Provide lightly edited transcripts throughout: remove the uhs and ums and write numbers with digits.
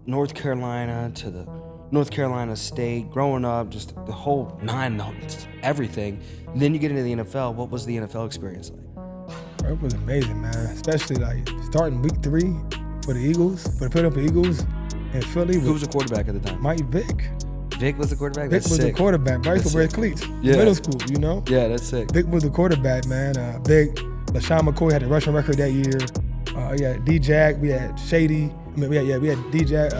North Carolina to the North Carolina State, growing up, just the whole everything. Then you get into the NFL. What was the NFL experience like? It was amazing, man. Especially like starting week 3 for the Eagles, for the Philadelphia Eagles in Philly. Who was the quarterback at the time? Mike Vick. Vic was the quarterback? Vic was the quarterback. Bryce would wear cleats. Yeah. Middle school, you know? Yeah, that's sick. Vic was the quarterback, man. Vic, LaShawn McCoy had the rushing record that year. We had D-Jack, we had Shady. We had D-Jack,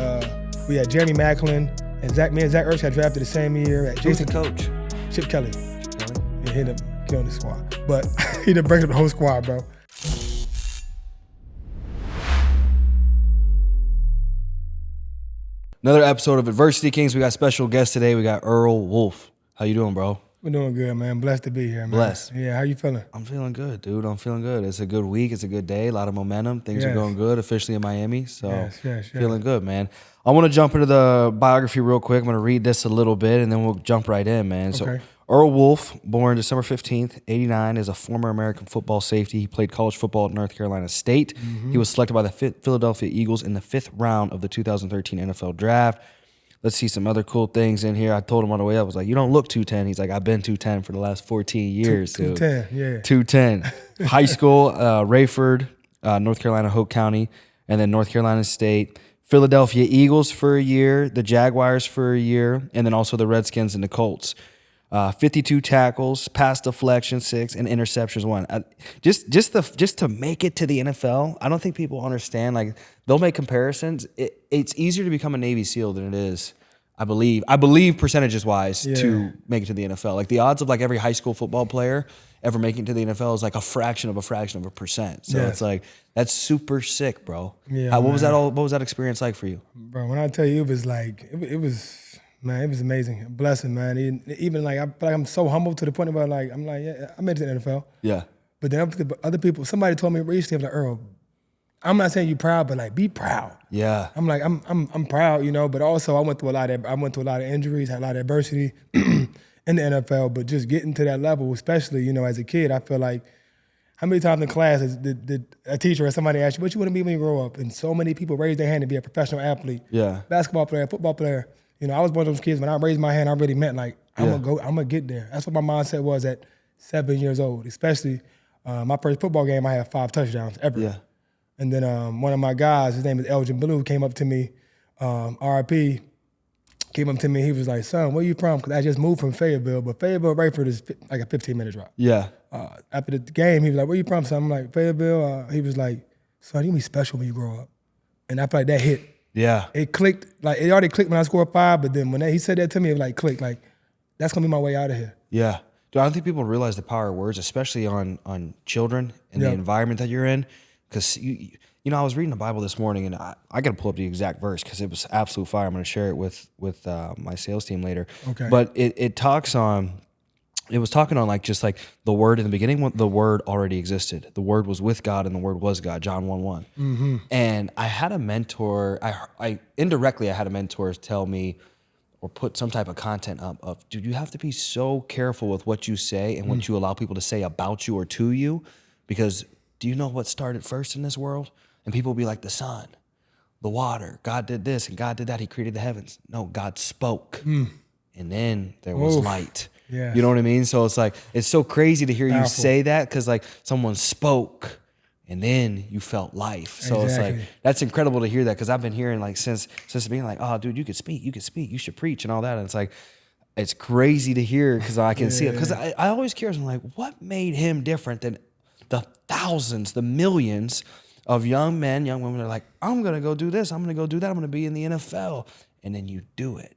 we had Jeremy Macklin, and Zach Ertz had drafted the same year. At Who's the coach? Chip Kelly. Yeah, he ended up killing the squad. But he ended up breaking up the whole squad, bro. Another episode of Adversity Kings. We got special guest today. We got Earl Wolff. How you doing, bro? We're doing good, man. Blessed to be here, man. Blessed. Yeah, how you feeling? I'm feeling good, dude. I'm feeling good. It's a good week. It's a good day. A lot of momentum. Things are Yes. going good, officially in Miami. So Yes. feeling good, man. I want to jump into the biography real quick. I'm going to read this a little bit, and then we'll jump right in, man. Okay. So Earl Wolff, born December 15th, 89, is a former American football safety. He played college football at North Carolina State. He was selected by the Philadelphia Eagles in the 5th round of the 2013 NFL Draft. Let's see some other cool things in here. I told him on the way up, I was like, you don't look 210. He's like, I've been 210 for the last 14 years. 210, yeah. 210. High school, Rayford, North Carolina, Hope County, and then North Carolina State. Philadelphia Eagles for a year, the Jaguars for a year, and then also the Redskins and the Colts. 52 tackles, pass deflection 6, and interceptions 1. Just to make it to the NFL, I don't think people understand. Like, they'll make comparisons. It's easier to become a Navy SEAL than it is, I believe percentages wise, to make it to the NFL. Like, the odds of like every high school football player ever making it to the NFL is like a fraction of a percent. So it's like, that's super sick, bro. Yeah, what was that experience like for you? Bro, when I tell you, it was like, it was, man, it was amazing. A blessing, man. Even like, I'm so humble to the point where like, I'm like, yeah, I made it to the NFL. Yeah. But then other people, somebody told me recently, like, Earl, I'm not saying you proud, but like, be proud. Yeah. I'm like, I'm proud, you know, but also I went through a lot of injuries, had a lot of adversity in the NFL, but just getting to that level, especially, you know, as a kid, I feel like, how many times in class did a teacher or somebody ask you, what you want to be when you grow up? And so many people raise their hand to be a professional athlete, basketball player, football player. You know, I was one of those kids, when I raised my hand, I really meant like, I'm gonna get there. That's what my mindset was at 7 years old, especially my first football game, I had 5 touchdowns ever. Yeah. And then one of my guys, his name is Elgin Blue, came up to me, RIP, came up to me, he was like, son, where you from? Because I just moved from Fayetteville, but Fayetteville, Rayford is like a 15-minute drive. Yeah. After the game, he was like, where you from, son? I'm like, Fayetteville. He was like, son, you gonna be special when you grow up. And I feel like that hit. Yeah. It clicked, like it already clicked when I scored 5, but then when he said that to me, it like clicked, like that's gonna be my way out of here. Yeah. Dude, I don't think people realize the power of words, especially on children and the environment that you're in. Because, you know, I was reading the Bible this morning, and I got to pull up the exact verse because it was absolute fire. I'm going to share it with my sales team later. Okay. But it was talking on like just like the word in the beginning, the word already existed. The word was with God and the word was God, John 1:1. Mm-hmm. And I had a mentor, I indirectly had a mentor tell me or put some type of content up of, dude, you have to be so careful with what you say and what you allow people to say about you or to you, because do you know what started first in this world? And people will be like, the sun, the water, God did this and God did that. He created the heavens. No, God spoke. And then there was light. Yes. You know what I mean? So it's like, it's so crazy to hear you Powerful. say that, because like someone spoke and then you felt life. So it's like, that's incredible to hear that, because I've been hearing like since being like, oh, dude, you could speak, you should preach and all that. And it's like, it's crazy to hear, because I can see it. Because I always curious, I'm like, what made him different than the thousands, the millions of young men, young women that are like, I'm going to go do this, I'm going to go do that, I'm going to be in the NFL. And then you do it.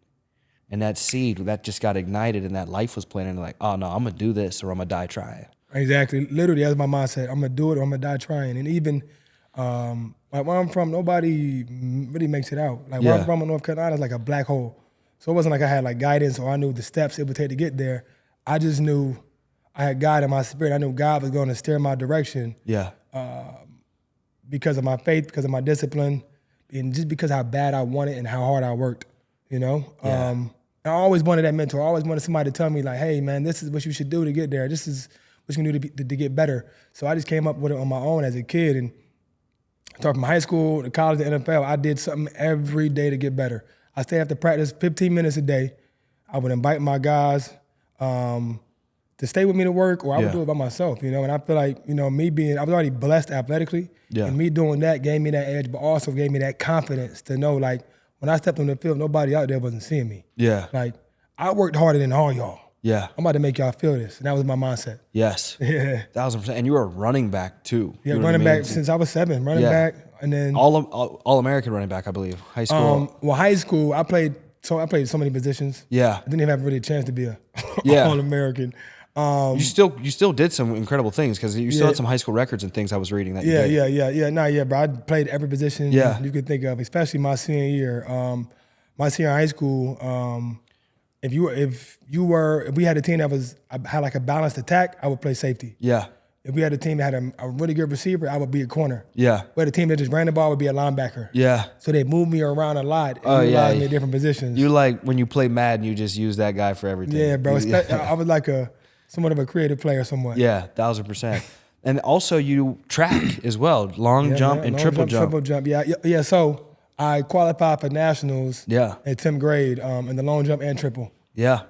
And that seed, that just got ignited, and that life was planted, like, oh no, I'm going to do this or I'm going to die trying. Exactly. Literally, that's my mindset. I'm going to do it or I'm going to die trying. And even like where I'm from, nobody really makes it out. Like where I'm from in North Carolina is like a black hole. So it wasn't like I had like guidance or I knew the steps it would take to get there. I just knew I had God in my spirit. I knew God was going to steer my direction. Yeah. Because of my faith, because of my discipline, and just because how bad I wanted and how hard I worked, you know? Yeah. I always wanted that mentor. I always wanted somebody to tell me like, hey man, this is what you should do to get there. This is what you can do to get better. So I just came up with it on my own as a kid, and So from high school to college to NFL, I did something every day to get better. I stayed after practice 15 minutes a day. I would invite my guys to stay with me to work, or I would do it by myself, you know. And I feel like, you know, I was already blessed athletically, and me doing that gave me that edge, but also gave me that confidence to know, like, when I stepped on the field, nobody out there wasn't seeing me. Yeah. Like, I worked harder than all y'all. Yeah. I'm about to make y'all feel this. And that was my mindset. Yes. Yeah. 1,000%. And you were a running back too. Yeah, You know running what I mean? back since I was 7, running back. And then All American running back, I believe. High school. well, high school, I played so many positions. Yeah. I didn't even have really a chance to be a Yeah. All-American. You still did some incredible things because you still had some high school records and things I was reading that you did. Bro. I played every position you could think of, especially my senior year. My senior high school, if we had a team that had like a balanced attack, I would play safety. Yeah. If we had a team that had a really good receiver, I would be a corner. Yeah. We had a team that just ran the ball, I would be a linebacker. Yeah. So they moved me around a lot and utilized me in different positions. You like when you play Madden, you just use that guy for everything. Yeah, bro. I was like somewhat of a creative player somewhat. Yeah, 1,000%. And also you track as well, long jump and triple jump. Triple jump, yeah. So I qualified for nationals in 10th grade in the long jump and triple. Yeah.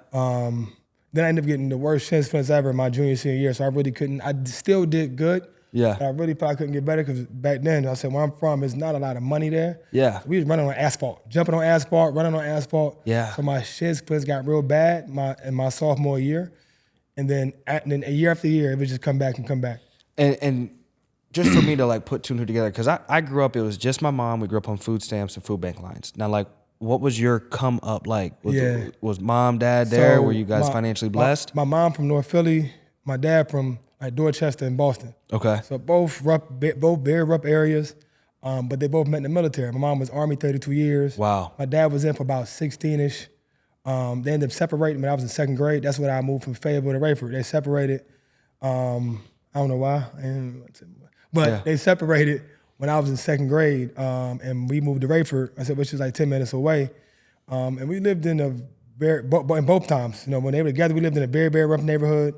Then I ended up getting the worst shin splints ever in my senior year, so I really couldn't. I still did good. Yeah. But I really probably couldn't get better because back then, I said, where I'm from, there's not a lot of money there. Yeah. So we was running on asphalt, jumping on asphalt, running on asphalt. Yeah. So my shin splints got real bad in my sophomore year. And then a year after year, it would just come back and come back. And just for me to like put two and two together, because I grew up, it was just my mom. We grew up on food stamps and food bank lines. Now, like, what was your come up like? Was mom, dad there? Were you guys financially blessed? My mom from North Philly, my dad from like Dorchester and Boston. Okay. So both very rough areas, but they both met in the military. My mom was Army 32 years. Wow. My dad was in for about 16-ish. They ended up separating when I was in 2nd grade. That's when I moved from Fayetteville to Rayford. They separated. I don't know why, but they separated when I was in 2nd grade, and we moved to Rayford. I said, which is like 10 minutes away, and we lived in in both times. You know, when they were together, we lived in a very, very rough neighborhood.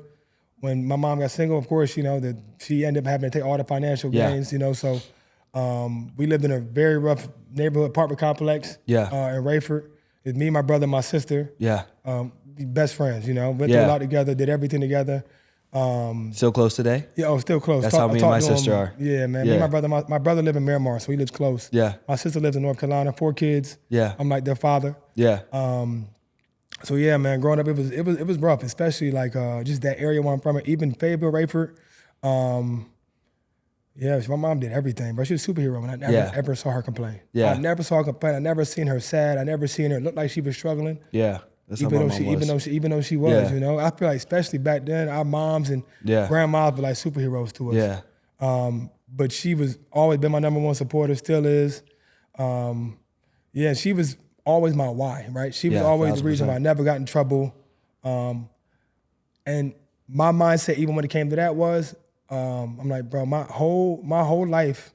When my mom got single, of course, you know, she ended up having to take all the financial gains. You know, so we lived in a very rough neighborhood apartment complex. In Rayford. It's me, my brother, my sister. Yeah. Best friends, you know. Went through a lot together, did everything together. Still close today? Yeah, still close. That's how me and my sister are. Yeah, man. Me and my brother, my brother lives in Miramar, so he lives close. Yeah. My sister lives in North Carolina, 4 kids. Yeah. I'm like their father. Yeah. So yeah, man, growing up it was rough, especially like just that area where I'm from, even Fayetteville, Rayford. Yeah, my mom did everything, bro. She was a superhero, and I never ever saw her complain. Yeah. I never saw her complain. I never seen her sad. I never seen her look like she was struggling. Yeah. That's even though she was, you know. I feel like especially back then, our moms and grandmas were like superheroes to us. Yeah. But she was always been my number one supporter, still is. She was always my why, right? She was always 1,000%. The reason why I never got in trouble. And my mindset, even when it came to that, was I'm like, bro, my whole life,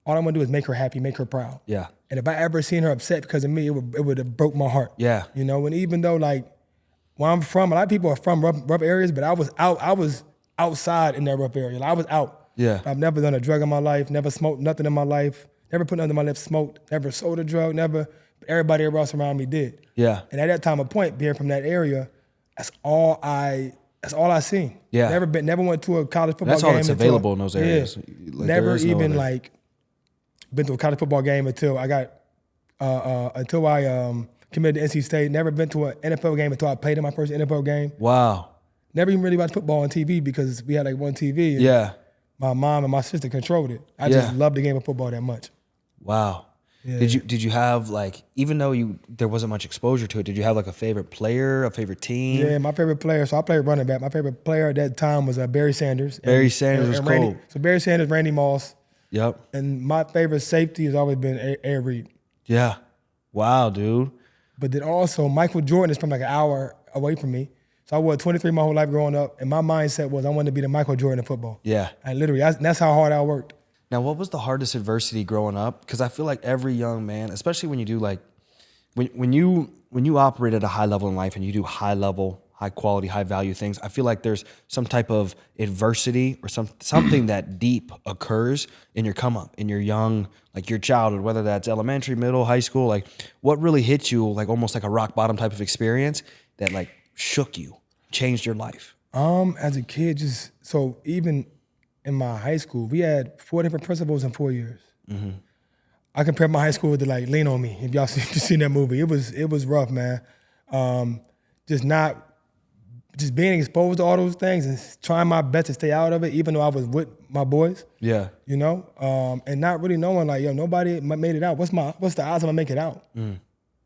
all I'm gonna do is make her happy, make her proud. Yeah. And if I ever seen her upset because of me, it would have broke my heart. Yeah. You know, and even though like where I'm from, a lot of people are from rough areas, but I was outside in that rough area. Like, I was out. Yeah. I've never done a drug in my life, never smoked nothing in my life, never put nothing in my lips, smoked, never sold a drug, never. Everybody else around me did. Yeah. And at that time of point, being from that area, that's all I seen. Yeah. Never went to a college football game. That's all that's available in those areas. Yeah. Like, never even like been to a college football game until I got committed to NC State. Never been to an NFL game until I played in my first NFL game. Wow. Never even really watched football on TV because we had like one TV. And my mom and my sister controlled it. I just loved the game of football that much. Wow. Yeah. Did you have like, even though there wasn't much exposure to it, did you have like a favorite player, a favorite team? Yeah, my favorite player. So I played running back. My favorite player at that time was Barry Sanders. Barry Sanders was cool. So Barry Sanders, Randy Moss. Yep. And my favorite safety has always been Air Reed. Yeah. Wow, dude. But then also Michael Jordan is from like an hour away from me. So I was 23 my whole life growing up, and my mindset was I wanted to be the Michael Jordan of football. Yeah. And literally, that's how hard I worked. Now, what was the hardest adversity growing up? Because I feel like every young man, especially when you do like, when you operate at a high level in life and you do high level, high quality, high value things. I feel like there's some type of adversity or something that deep occurs in your come up, in your young, like your childhood, whether that's elementary, middle, high school. Like, what really hit you, like almost like a rock bottom type of experience that like shook you, changed your life? As a kid, so even in my high school, we had 4 different principals in 4 years. I compared my high school to like Lean on Me. If y'all seen that movie, it was rough, man. Just being exposed to all those things and trying my best to stay out of it, even though I was with my boys. Yeah. You know, and not really knowing like, yo, nobody made it out. What's the odds I'm gonna make it out?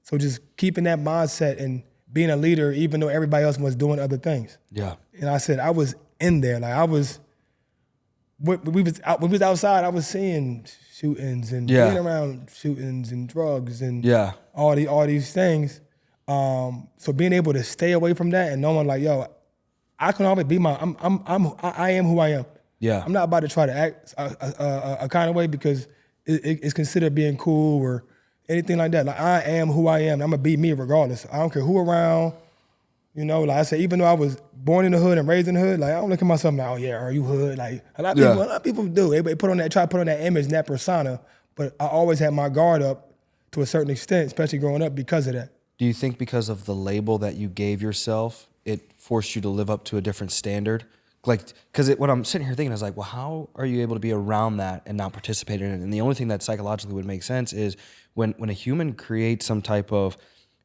So just keeping that mindset and being a leader, even though everybody else was doing other things. Yeah. And I said I was in there, like we was outside. I was seeing shootings and being around shootings and drugs and all these things. So being able to stay away from that and knowing like, yo, I can always be I am who I am. Yeah. I'm not about to try to act a kind of way because it's considered being cool or anything like that. Like I am who I am. I'm gonna be me regardless. I don't care who around. You know, like I said, even though I was born in the hood and raised in the hood, like I don't look at myself like, oh yeah, are you hood? Like a lot of people do. They try to put on that image and that persona. But I always had my guard up to a certain extent, especially growing up because of that. Do you think because of the label that you gave yourself, it forced you to live up to a different standard? Like, because when I'm sitting here thinking, I was like, well, how are you able to be around that and not participate in it? And the only thing that psychologically would make sense is when a human creates some type of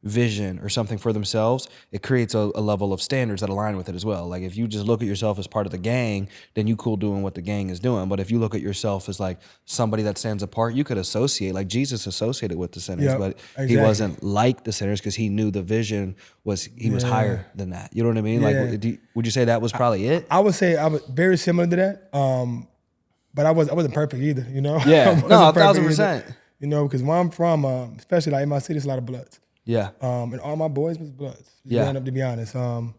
vision or something for themselves, it creates a level of standards that align with it as well. Like if you just look at yourself as part of the gang, then you cool doing what the gang is doing. But if you look at yourself as like somebody that stands apart, you could associate, like Jesus associated with the sinners, but he wasn't like the sinners because he knew the vision was, he was higher than that. You know what I mean? Like, would you say that was probably it? I would say I was very similar to that. But I wasn't perfect either, you know? Yeah, no, 1,000%. You know, because where I'm from, especially like in my city, it's a lot of Bloods. Yeah. And all my boys was Bloods. Growing up, to be honest. So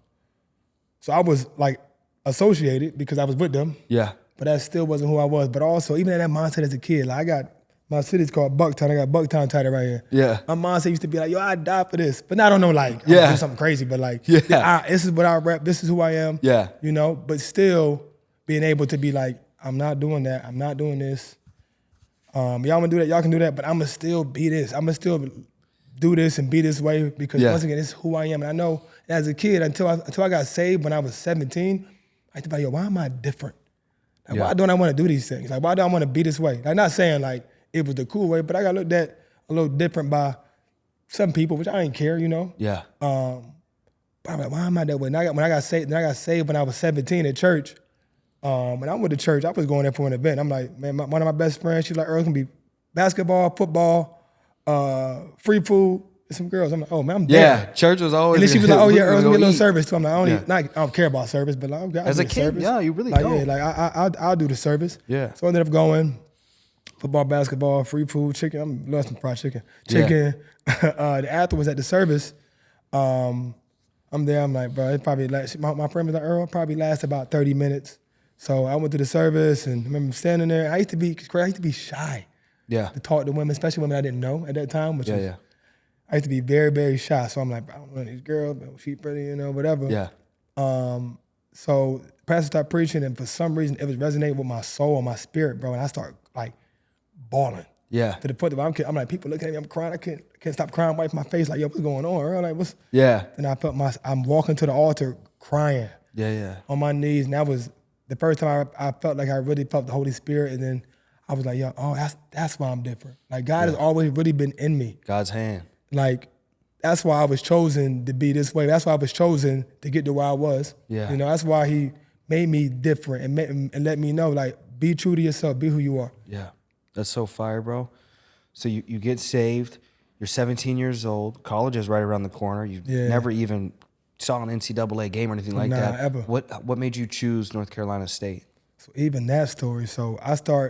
I was like associated because I was with them. Yeah. But that still wasn't who I was. But also, even in that mindset as a kid, like I got, my city's called Bucktown. I got Bucktown tatted right here. Yeah. My mindset used to be like, yo, I'd die for this. But now I don't know, like, I'm doing something crazy, but like, this is what I rep, this is who I am. Yeah. You know, but still being able to be like, I'm not doing that. I'm not doing this. Y'all wanna do that, y'all can do that, but I'm gonna still be this. I'm gonna still do this and be this way because once again, this is who I am. And I know as a kid, until I got saved when I was 17, I thought, yo, why am I different? Like, why don't I want to do these things? Like, why do I want to be this way? Like, not saying like it was the cool way, but I got looked at a little different by some people, which I didn't care, you know? Yeah. But I'm like, why am I that way? And when I got saved when I was 17 at church. When I went to church, I was going there for an event. I'm like, man, one of my best friends, she's like, Earl, it's gonna be basketball, football, free food, and some girls. I'm like, oh man, I'm there. Yeah, church was always. And then she was like, oh yeah, Earl's gonna get a little service too. I'm like, I don't care about service, but like, as a kid, you really like, don't. Yeah, like I'll do the service. Yeah. So I ended up going football, basketball, free food, chicken. I love some fried chicken. The afterwards at the service, I'm there. I'm like, bro, it probably lasts. My friend was like, Earl, probably lasts about 30 minutes. So I went to the service and I remember standing there. I used to be shy. Yeah. To talk to women, especially women I didn't know at that time. Which I used to be very, very shy. So I'm like, I don't know these girls, but she pretty, you know, whatever. Yeah. So the pastor started preaching, and for some reason it was resonating with my soul and my spirit, bro. And I started like bawling. Yeah. To the point that I'm like, people looking at me, I'm crying. I can't stop crying, wipe my face, like, yo, what's going on, Earl? Like, what's? Yeah. And I felt I'm walking to the altar crying. Yeah. On my knees, and that was the first time I felt like I really felt the Holy Spirit, and then I was like, yo, that's why I'm different. Like God has always really been in me. God's hand. Like that's why I was chosen to be this way. That's why I was chosen to get to where I was. Yeah. You know, that's why He made me different and let me know, like, be true to yourself, be who you are. Yeah. That's so fire, bro. So you get saved, you're 17 years old, college is right around the corner. You never even saw an NCAA game or anything like that. Ever. What made you choose North Carolina State? So even that story, so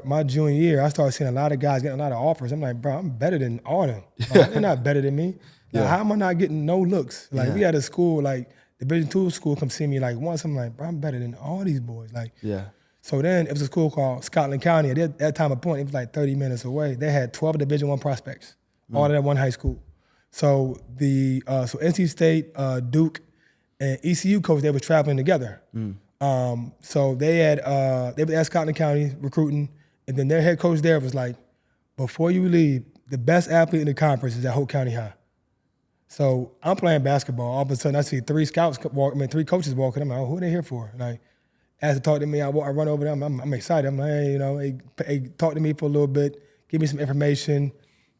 my junior year, I started seeing a lot of guys getting a lot of offers. I'm like, bro, I'm better than all of them. Like, they're not better than me. Like, how am I not getting no looks? Like we had a school, like Division II school come see me like once. I'm like, bro, I'm better than all these boys. Like, so then it was a school called Scotland County. At that time of point, it was like 30 minutes away. They had 12 Division I prospects, all at that one high school. So so NC State, Duke, and ECU coach, they were traveling together. So they were at Scotland County recruiting, and then their head coach there was like, before you leave, the best athlete in the conference is at Hope County High. So I'm playing basketball. All of a sudden, I see three coaches walking. I'm like, oh, who are they here for? And I asked to talk to me. I run over them. I'm excited. I'm like, hey, hey, talk to me for a little bit. Give me some information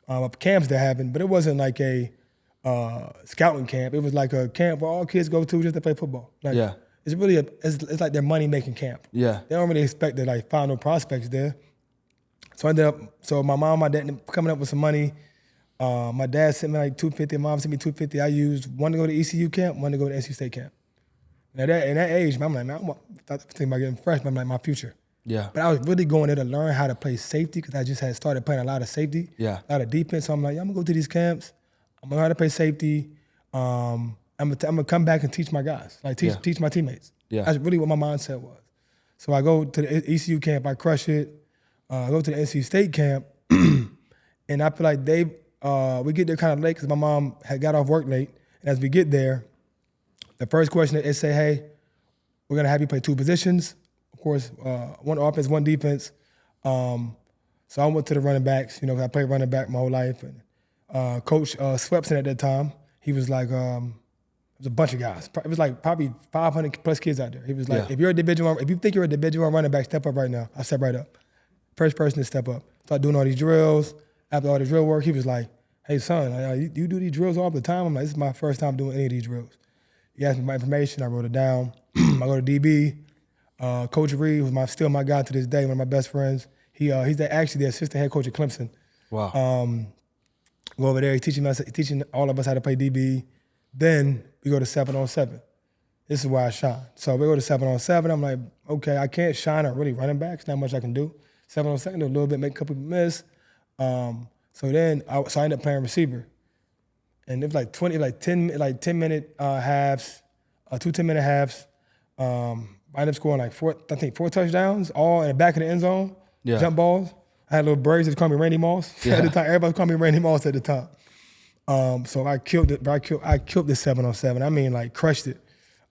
of camps they're having. But it wasn't like a scouting camp. It was like a camp where all kids go to just to play football. Like, Yeah. It's really it's like their money-making camp. Yeah. They don't really expect to like find no prospects there. So my mom, my dad coming up with some money. My dad sent me like $250. Mom sent me $250. I used one to go to ECU camp, one to go to NC State camp. Now in that age, I'm like, man, I'm thinking about getting fresh, but I'm like, my future. Yeah. But I was really going there to learn how to play safety because I just had started playing a lot of safety, Yeah. a lot of defense. So I'm like, I'm gonna go to these camps. I'm gonna learn how to play safety. I'm gonna come back and teach my guys, like teach my teammates. Yeah. That's really what my mindset was. So I go to the ECU camp, I crush it. I go to the NC State camp, and I feel like we get there kind of late because my mom had got off work late. And as we get there, the first question they say, hey, we're gonna have you play two positions. Of course, one offense, one defense. So I went to the running backs, 'cause I played running back my whole life. And Coach Swepson at that time, he was like, it was a bunch of guys. It was like probably 500 plus kids out there. He was like, if you think you're a Division I running back, step up right now. I step right up. First person to step up. Start doing all these drills. After all the drill work, he was like, hey son, you do these drills all the time? I'm like, this is my first time doing any of these drills. He asked me my information, I wrote it down. I go to DB. Coach Reed, who's still my guy to this day, one of my best friends. He's actually the assistant head coach at Clemson. Wow. Go over there, he's teaching all of us how to play DB. Then we go to 7-on-7. This is where I shine. So we go to 7-on-7. I'm like, okay, I can't shine at really running backs. Not much I can do. 7-on-7, do a little bit, make a couple people miss. So I ended up playing receiver. And it was like 10-minute halves, 2 10-minute halves. I ended up scoring like four touchdowns, all in the back of the end zone, jump balls. I had little birds that called me Randy Moss at the time. Everybody called me Randy Moss at the time. So I killed it, I killed the 7-on-7. I mean, like crushed it.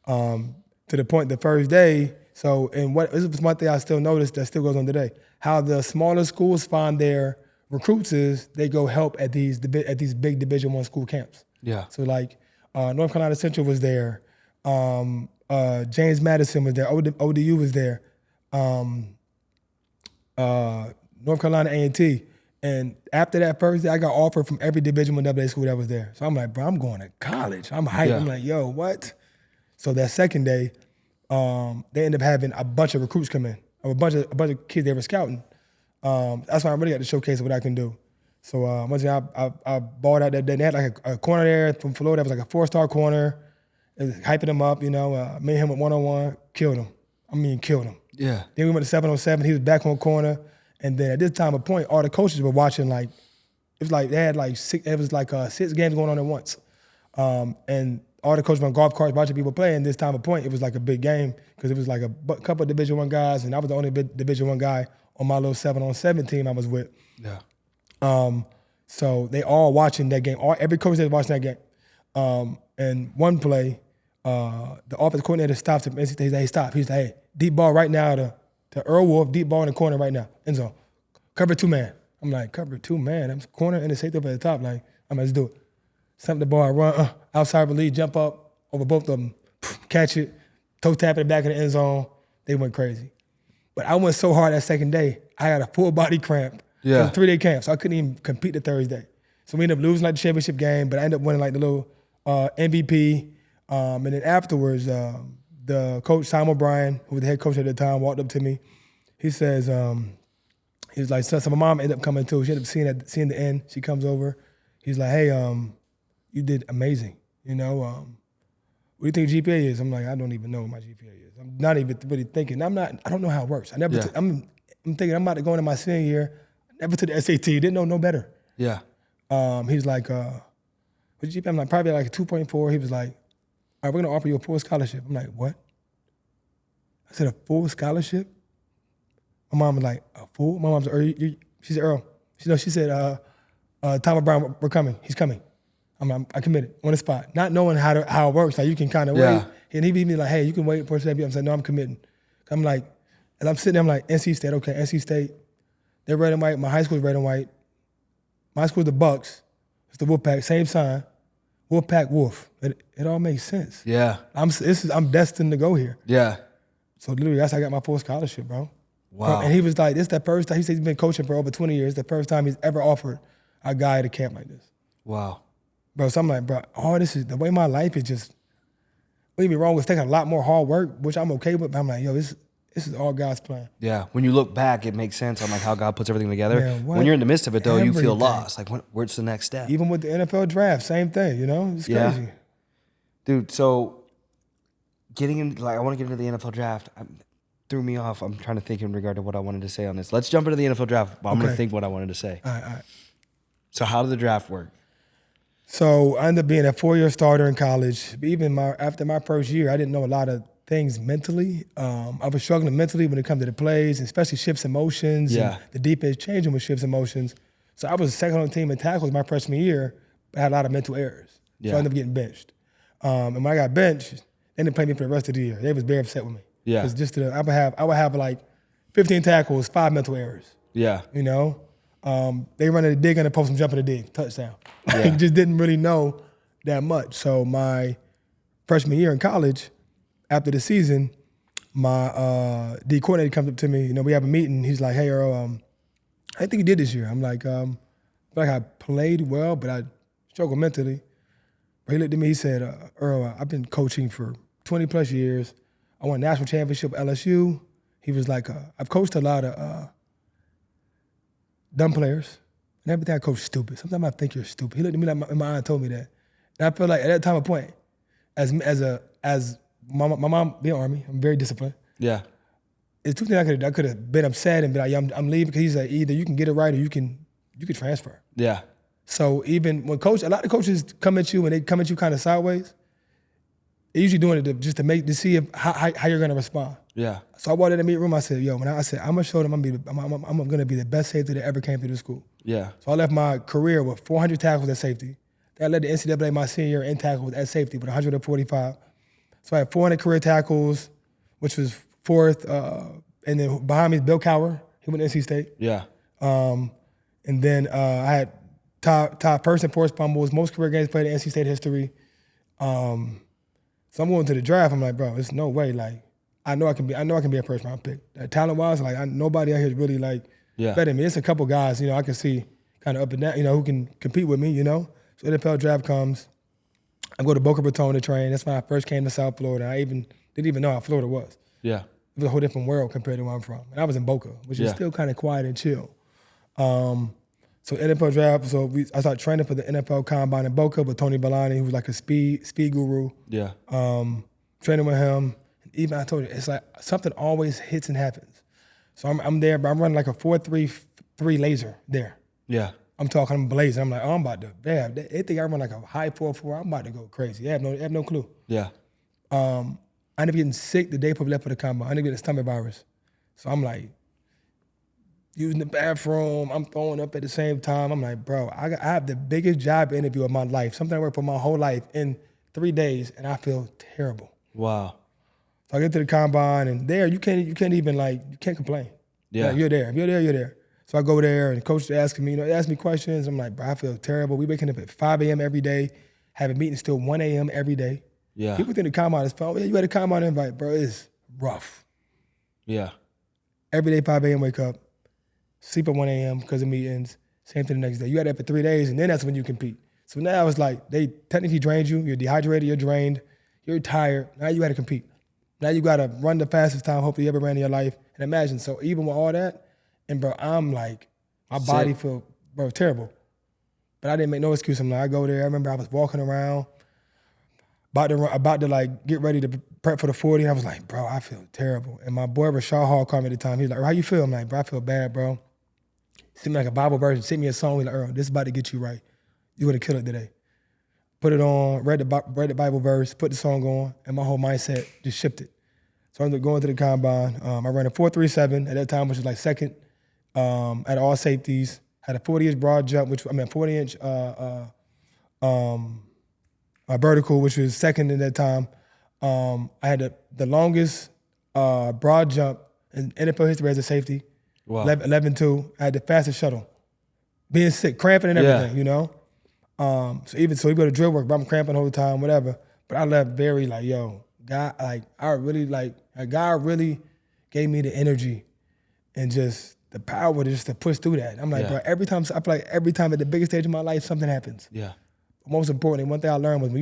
To the point the first day. So, this was one thing I still noticed that still goes on today. How the smaller schools find their recruits is they go help at these big Division I school camps. Yeah. So like North Carolina Central was there. James Madison was there. ODU was there. North Carolina A&T. And after that first day, I got offered from every Division I AA school that was there. So I'm like, bro, I'm going to college. I'm hyped. Yeah. I'm like, yo, what? So that second day, they ended up having a bunch of recruits come in, a bunch of kids they were scouting. That's why I really got to showcase what I can do. So once again, I balled out that day. They had like a corner there from Florida that was like a 4-star corner. It was hyping him up, me and him at 1-on-1, killed him. Killed him. Yeah. Then we went to 7-on-7. He was back on corner. And then at this time of point, all the coaches were watching like, it was like they had like 6 games going on at once. And all the coaches were on golf carts watching people play. And this time of point, it was like a big game because it was like a couple of Division I guys, and I was the only Division I guy on my little 7-on-7 team I was with. Yeah. So they all watching that game. Every coach that was watching that game. And one play, the offensive coordinator stops him. He says, hey, stop. He's like, hey, deep ball right now to Earl Wolff, deep ball in the corner right now. End zone. Cover 2 man. I'm like, cover 2 man? I'm corner and the safety up at the top. Like, I'm like, let's do it. Something the ball, run, outside release, jump up over both of them, catch it, toe tap in the back of the end zone. They went crazy. But I went so hard that second day, I had a full body cramp. Yeah. It was a 3-day camp, so I couldn't even compete the Thursday. So we ended up losing like the championship game, but I ended up winning like the little MVP. And then afterwards, the coach, Simon O'Brien, who was the head coach at the time, walked up to me. He says, he was like, so my mom ended up coming too. She ended up seeing the end. She comes over. He's like, hey, you did amazing. What do you think GPA is? I'm like, I don't even know what my GPA is. I'm not even really thinking. I don't know how it works. I'm thinking I'm about to go into my senior year. Never took the SAT. Didn't know no better. Yeah. He's like, what's your GPA? I'm like, probably like a 2.4. He was like, all right, we're gonna offer you a full scholarship. I'm like, what? I said, a full scholarship? My mom was like, a full? My mom's like, she said, Earl. She said, Tom Brown, we're coming. He's coming. I committed on the spot, not knowing how it works. Like you can kind of Yeah. wait, and he beat me like, hey, you can wait for a second. I'm saying, no, I'm committing. I'm like, and I'm sitting there, I'm like, NC State, okay, NC State, they're red and white. My high school's red and white. My school's the Bucks. It's the Wolfpack, same sign. Wolfpack, Wolff. It all makes sense. Yeah. I'm destined to go here. Yeah. So literally, that's how I got my full scholarship, bro. Wow. And he was like, this is the first time, he said he's been coaching for over 20 years, the first time he's ever offered a guy at a camp like this. Wow. Bro, so I'm like, bro, all this is, the way my life is just, don't get me wrong, it's taking a lot more hard work, which I'm okay with, but I'm like, yo, this is all God's plan. Yeah. When you look back, it makes sense on like how God puts everything together. Man, when you're in the midst of it, though, you feel Everything. lost. Like, where's the next step? Even with the NFL draft, same thing, you know? It's crazy. Dude, so getting in, like, I want to get into the NFL draft. Threw me off. I'm trying to think in regard to what I wanted to say on this. Let's jump into the NFL draft. I'm going to think what I wanted to say. All right. So how did the draft work? So I ended up being a 4-year starter in college. Even after my first year, I didn't know a lot of things mentally. I was struggling mentally when it comes to the plays, especially shifts in motions. Yeah. And the defense changing with shifts in motions. So I was second on the team in tackles my freshman year, but I had a lot of mental errors. Yeah. So I ended up getting benched. And when I got benched, they didn't play me for the rest of the year. They was very upset with me. Yeah. Because just I would have like 15 tackles, 5 mental errors. Yeah. You know, they run a dig on the post and jump in the dig, touchdown. Yeah. Just didn't really know that much. So my freshman year in college, after the season, my D coordinator comes up to me. You know, we have a meeting. He's like, "Hey, Earl, I think you did this year." I'm like, I played well, but I struggled mentally. But he looked at me. He said, "Earl, I've been coaching for 20 plus years. I won a national championship at LSU." He was like, "I've coached a lot of dumb players, and everything I coach is stupid. Sometimes I think you're stupid." He looked at me like in my eye and told me that. And I feel like at that time of point, as my mom be in the Army, I'm very disciplined. Yeah. It's two things I could have been upset and be like, I'm leaving, because he's like, either you can get it right or you can transfer. Yeah. So even when a lot of coaches come at you and they come at you kind of sideways, they're usually doing it to see how you're gonna respond. Yeah. So I walked in the meeting room. I said, "Yo," I said, "I'm gonna show them I'm gonna be the best safety that ever came through the school." Yeah. So I left my career with 400 tackles at safety. That led the NCAA my senior year in tackles at safety with 145. So I had 400 career tackles, which was fourth. And then behind me is Bill Cowher. He went to NC State. Yeah. And then I had top first and forced fumbles, most career games played in NC State history. So I'm going to the draft. I'm like, bro, there's no way. Like, I know I can be a first round pick. Talent wise, like nobody out here is really like better than me. It's a couple guys, you know, I can see kind of up and down, you know, who can compete with me, you know. So NFL draft comes. I go to Boca Raton to train. That's when I first came to South Florida. I didn't even know how Florida was. Yeah. It was a whole different world compared to where I'm from. And I was in Boca, which is still kind of quiet and chill. So NFL draft, I started training for the NFL Combine in Boca with Tony Bellani, who was like a speed guru. Yeah. Training with him. Even I told you, it's like something always hits and happens. So I'm there, but I'm running like a 4.33 laser there. Yeah. I'm blazing. I'm like, oh, I'm about to, they think I run like a high 4.4. I'm about to go crazy. I have no clue. Yeah. I ended up getting sick the day before we left for the combine. I ended up getting a stomach virus. So I'm like, using the bathroom, I'm throwing up at the same time. I'm like, bro, I have the biggest job interview of my life, something I worked for my whole life in 3 days, and I feel terrible. Wow. So I get to the combine, and there you can't complain. Yeah. Like, you're there. If you're there, you're there. So I go there, and coach is asking me, you know, ask me questions. I'm like, bro, I feel terrible. We waking up at 5 a.m. every day, having meetings till 1 a.m. every day. Yeah. People think the combine is fun. Oh, yeah, you had a combine invite, bro. It's rough. Yeah. Every day, 5 a.m. wake up, sleep at 1 a.m. because of meetings. Same thing the next day. You had that for 3 days, and then that's when you compete. So now it's like they technically drained you. You're dehydrated. You're drained. You're tired. Now you got to compete. Now you got to run the fastest time hopefully you ever ran in your life. And imagine, so even with all that, and bro, I'm like, my body feel, bro, terrible. But I didn't make no excuse. I'm like, I go there. I remember I was walking around, about to like get ready to prep for the 40. And I was like, bro, I feel terrible. And my boy Rashad Hall called me at the time. He was like, how you feel? I'm like, bro, I feel bad, bro. Sent me like a Bible verse, sent me a song. He's like, Earl, this is about to get you right. You're gonna kill it today. Put it on, read the Bible verse, put the song on, and my whole mindset just shifted. So I ended up going to the combine. I ran a 4.37 at that time, which was like second at all safeties. Had a 40-inch broad jump, 40-inch vertical, which was second in that time. I had the longest broad jump in NFL history as a safety, Wow. 11.2. I had the fastest shuttle. Being sick, cramping and everything, you know? So you go to drill work, but I'm cramping the whole time, whatever. But I left very like, yo, God, God really gave me the energy and just the power to push through that. I'm like, bro, I feel like every time at the biggest stage of my life, something happens. Yeah. But most importantly, one thing I learned was when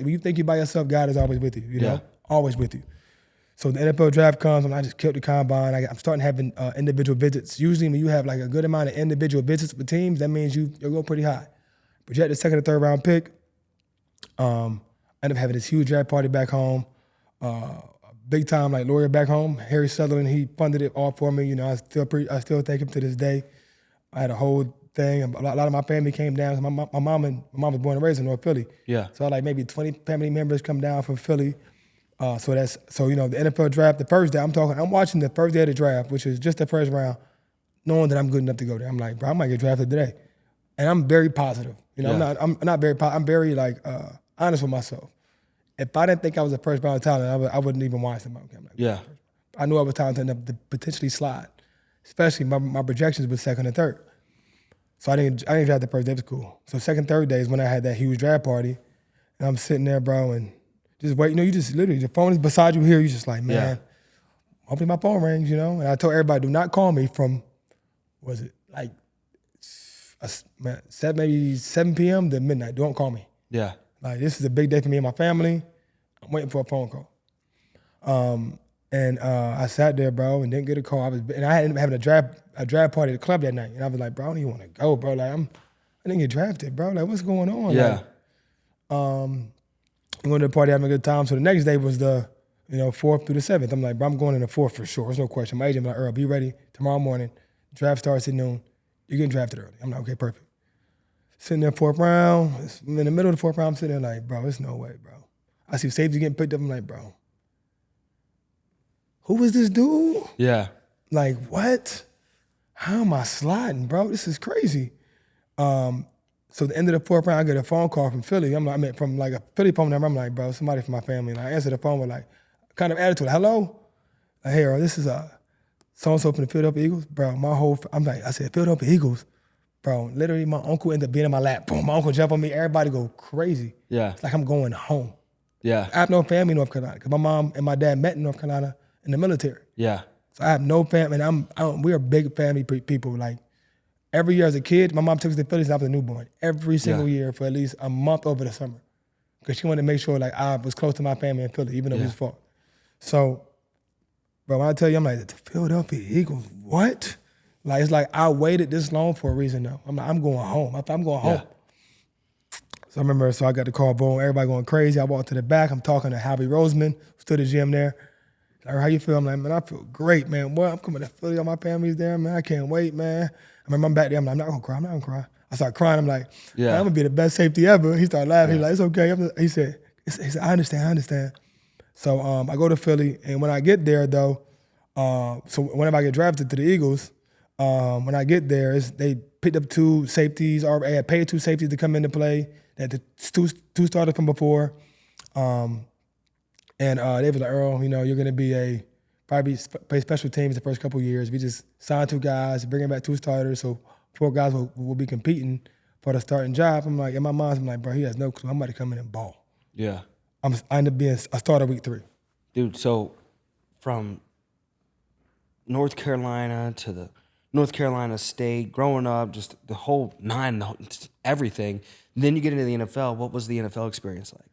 you think you're by yourself, God is always with you, you know? Always with you. So the NFL draft comes, and I just killed the combine. I'm starting having individual visits. Usually when you have like a good amount of individual visits with teams, that means you'll go pretty high. But you had the second or third round pick. I ended up having this huge draft party back home. Big time like lawyer back home, Harry Sutherland, he funded it all for me. You know, I still thank him to this day. I had a whole thing. A lot of my family came down. My mom was born and raised in North Philly. Yeah. So like maybe 20 family members come down from Philly. So you know, the NFL draft, the first day, I'm watching the first day of the draft, which is just the first round, knowing that I'm good enough to go there. I'm like, bro, I might get drafted today. And I'm very positive. You know, I'm very like honest with myself. If I didn't think I was a first round talent, I wouldn't even watch them. I'm like, I knew I was talented enough to potentially slide, especially my projections were second and third. So I didn't draft the first day. It was cool. So second, third day is when I had that huge draft party, and I'm sitting there, bro, and just wait. You know, you just literally the phone is beside you here. You just like, man, hopefully my phone rings. You know, and I told everybody, do not call me from, was it like, maybe 7 p.m. to midnight. Don't call me. Yeah. Like, this is a big day for me and my family. I'm waiting for a phone call. And I sat there, bro, and didn't get a call. I ended up having a draft party at the club that night. And I was like, bro, I don't even want to go, bro. Like, I didn't get drafted, bro. Like, what's going on? Yeah. Like, I'm going to the party, having a good time. So the next day was the, 4th through the 7th. I'm like, bro, I'm going in the 4th for sure. There's no question. My agent was like, Earl, be ready tomorrow morning. Draft starts at noon. You're getting drafted early. I'm like, okay, perfect. Sitting there 4th round. In the middle of the 4th round, I'm sitting there like, bro, there's no way, bro. I see safety getting picked up. I'm like, bro, who is this dude? Yeah. Like, what? How am I sliding, bro? This is crazy. So at the end of the 4th round, I get a phone call from Philly. From like a Philly phone number. I'm like, bro, somebody from my family. And I answer the phone with like kind of attitude. Hello? Like, hey, Earl, this is so-and-so from the Philadelphia Eagles. Bro, I said, Philadelphia Eagles? Bro, literally my uncle ended up being in my lap. Boom, my uncle jump on me. Everybody go crazy. Yeah. It's like I'm going home. Yeah. I have no family in North Carolina because my mom and my dad met in North Carolina in the military. Yeah. So I have no family. And we are big family people. Like, every year as a kid, my mom took us to Philly since I was a newborn. Every single year for at least a month over the summer. Because she wanted to make sure like I was close to my family in Philly, even though we was far. So, bro, when I tell you, I'm like, the Philadelphia Eagles, what? Like, it's like I waited this long for a reason though. I'm like, I'm going home. I'm going home. So I remember, I got the call, boom, everybody going crazy. I walked to the back. I'm talking to Howie Roseman, who stood at the gym there. Like, how you feel? I'm like, man, I feel great, man. Well, I'm coming to Philly. All my family's there, man. I can't wait, man. I remember I'm back there. I'm like, I'm not gonna cry. I started crying. I'm like, man, I'm gonna be the best safety ever. He started laughing. He's like, it's okay. He said, I understand. So I go to Philly, and when I get there though, so whenever I get drafted to the Eagles, when I get there, they picked up 2 safeties, or they had paid 2 safeties to come into play. They had the 2 starters from before, and they were like, Earl, you're gonna probably play special teams the first couple of years. We just signed 2 guys, bringing back 2 starters, so 4 guys will be competing for the starting job. I'm like, in my mind, I'm like, bro, he has no clue. I'm about to come in and ball. Yeah. I ended up being a starter week 3. Dude, so from North Carolina to the North Carolina State, growing up, just the whole everything. Then you get into the NFL. What was the NFL experience like?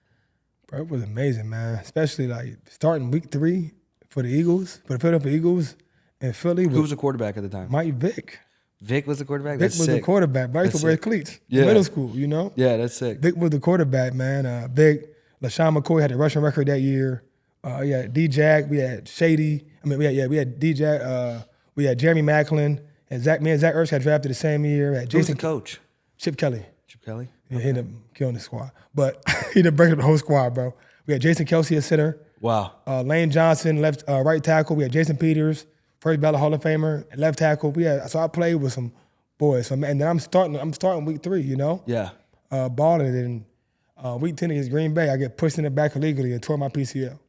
Bro, it was amazing, man. Especially like starting week 3 for the Eagles, for the Philadelphia Eagles in Philly. Who was the quarterback at the time? Mike Vick. Vic was the quarterback? Vic was the quarterback. Bro, I used to wear cleats in middle school, Yeah, that's sick. Vic was the quarterback, man. Vic, LaShawn McCoy had the rushing record that year. We had D-Jack, we had Shady. We had D-Jack, we had Jeremy Macklin, and Zach Ertz got drafted the same year. We had Who's Jason the coach? Chip Kelly. Chip Kelly? Yeah, he ended up killing the squad. But he ended up breaking up the whole squad, bro. We had Jason Kelsey at center. Wow. Lane Johnson, right tackle. We had Jason Peters, first ballot Hall of Famer, at left tackle. So I played with some boys. And then I'm starting week 3, Yeah. balling. And week 10 against Green Bay, I get pushed in the back illegally and tore my PCL.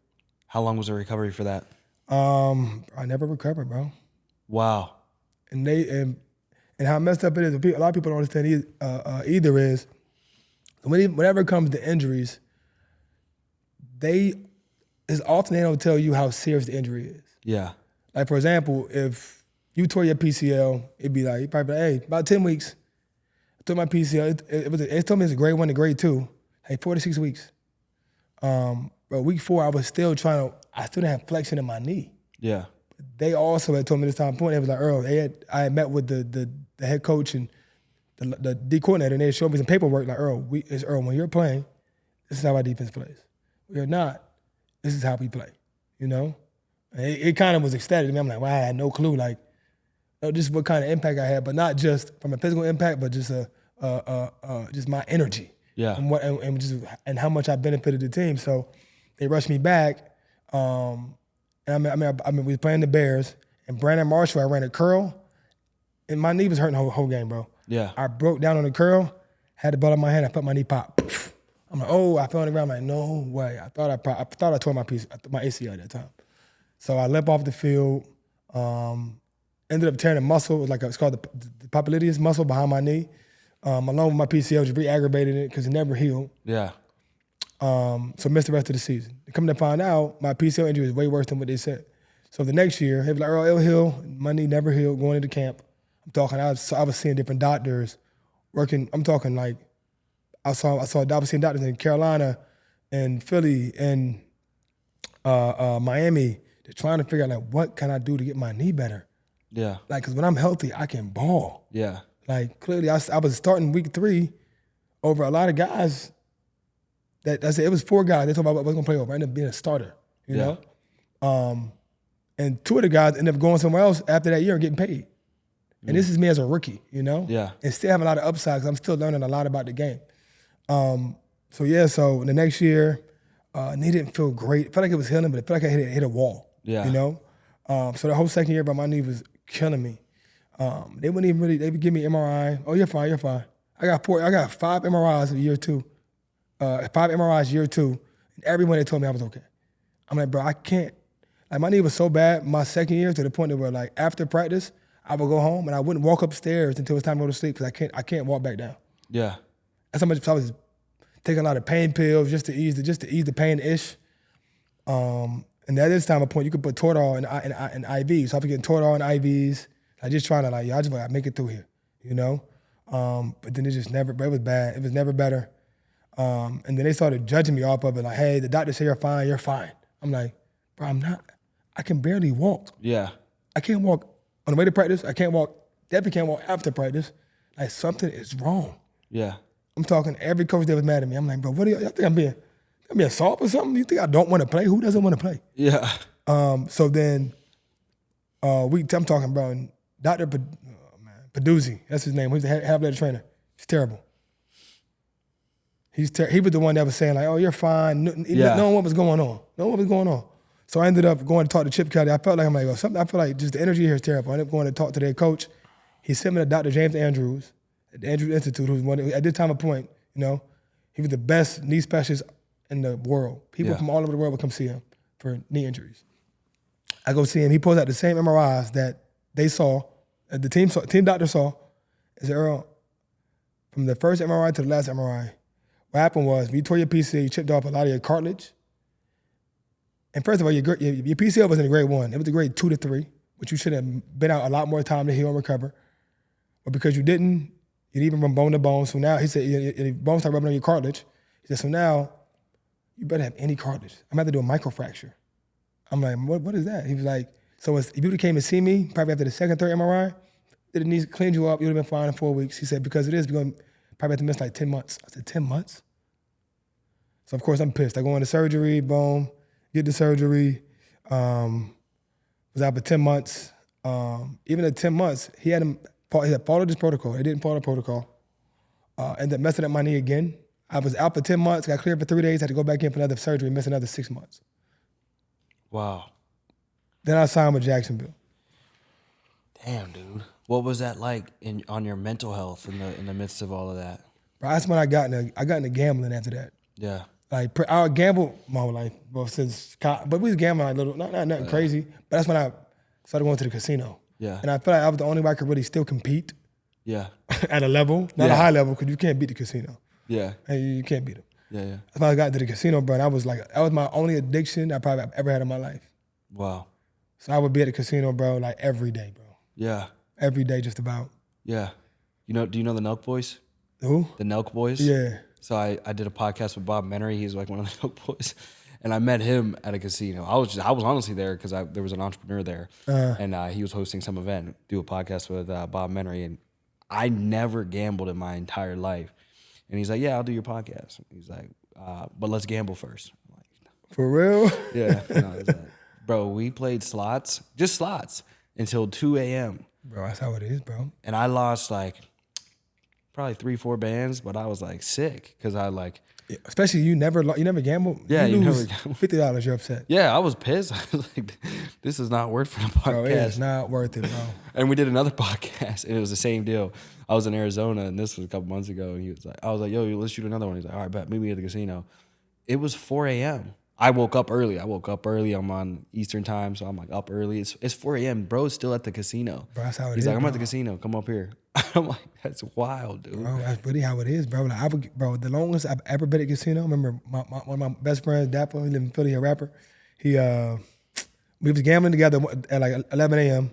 How long was the recovery for that? I never recovered, bro. Wow. And how messed up it is. A lot of people don't understand either is whenever it comes to injuries, they don't tell you how serious the injury is. Yeah. Like, for example, if you tore your PCL, it'd be like, you probably be like, hey, about 10 weeks. I tore my PCL. It told me it's a grade 1 to grade 2. Hey, 4 to 6 weeks. But week 4, I still didn't have flexion in my knee. Yeah. They also had told me this time point, it was like, Earl, I had met with the head coach and the D coordinator, and they showed me some paperwork like, Earl, when you're playing, this is how our defense plays. When you're not, this is how we play, you know? And it kind of was ecstatic to me. I'm like, wow, I had no clue, like, just what kind of impact I had, but not just from a physical impact, but just just my energy. Yeah. And how much I benefited the team. So they rushed me back. And we was playing the Bears, and Brandon Marshall, I ran a curl, and my knee was hurting the whole game, bro. Yeah. I broke down on the curl, had the ball in my hand, I felt my knee pop. I'm like, oh, I fell on the ground. I'm like, no way. I thought I tore my ACL at that time. So I limp off the field, ended up tearing a muscle, it's called the popliteus muscle behind my knee. Along with my PCL, just re-aggravated it because it never healed. Yeah. So missed the rest of the season. Coming to find out, my PCL injury was way worse than what they said. So the next year, they was like, Earl, it'll heal. My knee never healed going into camp. I was seeing different doctors working. I'm talking like, I was seeing doctors in Carolina and Philly and Miami. They're trying to figure out, like, what can I do to get my knee better? Yeah. Like, because when I'm healthy, I can ball. Yeah. Like, clearly, I was starting week 3 over a lot of guys. It was 4 guys. They told me I wasn't gonna play over. I ended up being a starter, you know? And 2 of the guys ended up going somewhere else after that year and getting paid. And this is me as a rookie, you know? Yeah. And still having a lot of upside because I'm still learning a lot about the game. So the next year, knee didn't feel great. It felt like it was healing, but it felt like I hit a wall, you know? So the whole second year, my knee was killing me. They wouldn't even they would give me MRI. Oh, you're fine. I got 5 MRIs in year 2. 5 MRIs year 2, and everyone they told me I was okay. I'm like, bro, I can't. Like, my knee was so bad my second year to the point where, like, after practice, I would go home and I wouldn't walk upstairs until it's time to go to sleep because I can't walk back down. Yeah. That's how much I was taking a lot of pain pills just to ease the pain-ish. And at this time, a point you could put Toradol in IVs. So I was getting Toradol in IVs. I just trying to, I just want to make it through here, you know. But then it was bad. It was never better. And then they started judging me off of it, like, hey, the doctor said you're fine, you're fine. I'm like, bro, I'm not. I can barely walk. Yeah. I can't walk on the way to practice. I can't walk, definitely can't walk after practice. Like, something is wrong. Yeah. I'm talking, every coach that was mad at me. I'm like, bro, what do y'all think I'm being soft or something? You think I don't want to play? Who doesn't want to play? Yeah. So then, I'm talking, bro, and Dr. Peduzzi, that's his name. He's the head athletic trainer. He's terrible. He was the one that was saying, like, oh, you're fine. Knowing what was going on. So I ended up going to talk to Chip Kelly. I felt like, I feel like just the energy here is terrible. I ended up going to talk to their coach. He sent me to Dr. James Andrews at the Andrews Institute, who's one, at this time of point, you know, he was the best knee specialist in the world. People from all over the world would come see him for knee injuries. I go see him. He pulls out the same MRIs that they saw, the team doctor saw. I said, Earl, from the first MRI to the last MRI, what happened was, when you tore your PCL, you chipped off a lot of your cartilage. And first of all, your PCL wasn't a grade 1. It was a grade 2 to 3, which you should have been out a lot more time to heal and recover. But because you didn't, you didn't even from bone to bone. So now, he said, your bones start rubbing on your cartilage. He said, so now, you better have any cartilage. I'm going to have to do a microfracture. I'm like, what is that? He was like, so if you would have came to see me, probably after the second, third MRI, did the knees cleaned you up, you would have been fine in 4 weeks. He said, because it is, you're going to probably have to miss like 10 months. I said, 10 months? So, of course, I'm pissed. I go into surgery, boom, get the surgery. Was out for 10 months. Even at 10 months, he had followed his protocol. He didn't follow the protocol. Ended up messing up my knee again. I was out for 10 months, got cleared for 3 days, had to go back in for another surgery, miss another 6 months. Wow. Then I signed with Jacksonville. Damn, dude. What was that like on your mental health in the midst of all of that? Bro, that's when I got into gambling after that. Yeah. Like I gambled my whole life, but we was gambling like little, not nothing crazy. But that's when I started going to the casino. Yeah. And I feel like I was the only one I could really still compete Yeah. at a level, not a high level, because you can't beat the casino. Yeah. And you can't beat them. Yeah. Yeah. That's when I got into the casino, bro. And that was my only addiction I probably ever had in my life. Wow. So I would be at the casino, bro, like every day, bro. Yeah. Every day, just about. Yeah. Do you know the Nelk Boys? Who? The Nelk Boys? Yeah. So I did a podcast with Bob Menery. He's like one of the Nelk Boys. And I met him at a casino. I was honestly there because there was an entrepreneur there. And he was hosting some event, do a podcast with Bob Menery. And I never gambled in my entire life. And he's like, yeah, I'll do your podcast. He's like, but let's gamble first. I'm like, for real? yeah. And I was like, bro, we played slots, just slots, until 2 a.m. Bro, that's how it is, bro. And I lost like probably 3-4 bands, but I was like sick because I like. Yeah, especially you never gambled. Yeah, you lose never gambled. $50, you're upset. Yeah, I was pissed. I was like, this is not worth for the podcast. Bro, it's not worth it, bro. And we did another podcast, and it was the same deal. I was in Arizona, and this was a couple months ago, and I was like, yo, let's shoot another one. He's like, all right, bet, meet me at the casino. It was 4 a.m. I woke up early. I'm on Eastern time, so I'm like up early. It's 4 a.m. Bro's still at the casino. Bro, that's how it He's is, like, I'm bro. at the casino. Come up here. I'm like, that's wild, dude. Bro, that's really how it is, bro. Like the longest I've ever been at a casino. I remember one of my best friends, Dapper, he lived in Philly, a rapper. We was gambling together at like 11 a.m.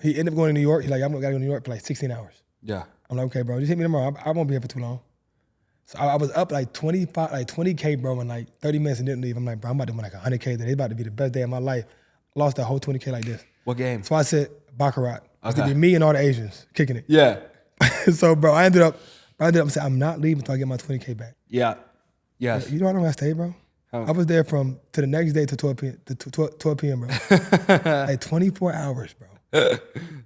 He ended up going to New York. He's like, I'm gonna go to New York for like 16 hours. Yeah. I'm like, okay, bro, just hit me tomorrow. I won't be here for too long. So I was up like 20K, bro, in like 30 minutes and didn't leave. I'm like, bro, I'm about to win like 100K today. It's about to be the best day of my life. I lost that whole 20K like this. What game? So I said, Baccarat. It's Okay. gonna be me and all the Asians kicking it. Yeah. So, bro, I ended up saying, I'm not leaving until I get my 20K back. Yeah. Yes. You know how long I stayed, bro? How? I was there to the next day to 12 p.m., bro. Like 24 hours, bro.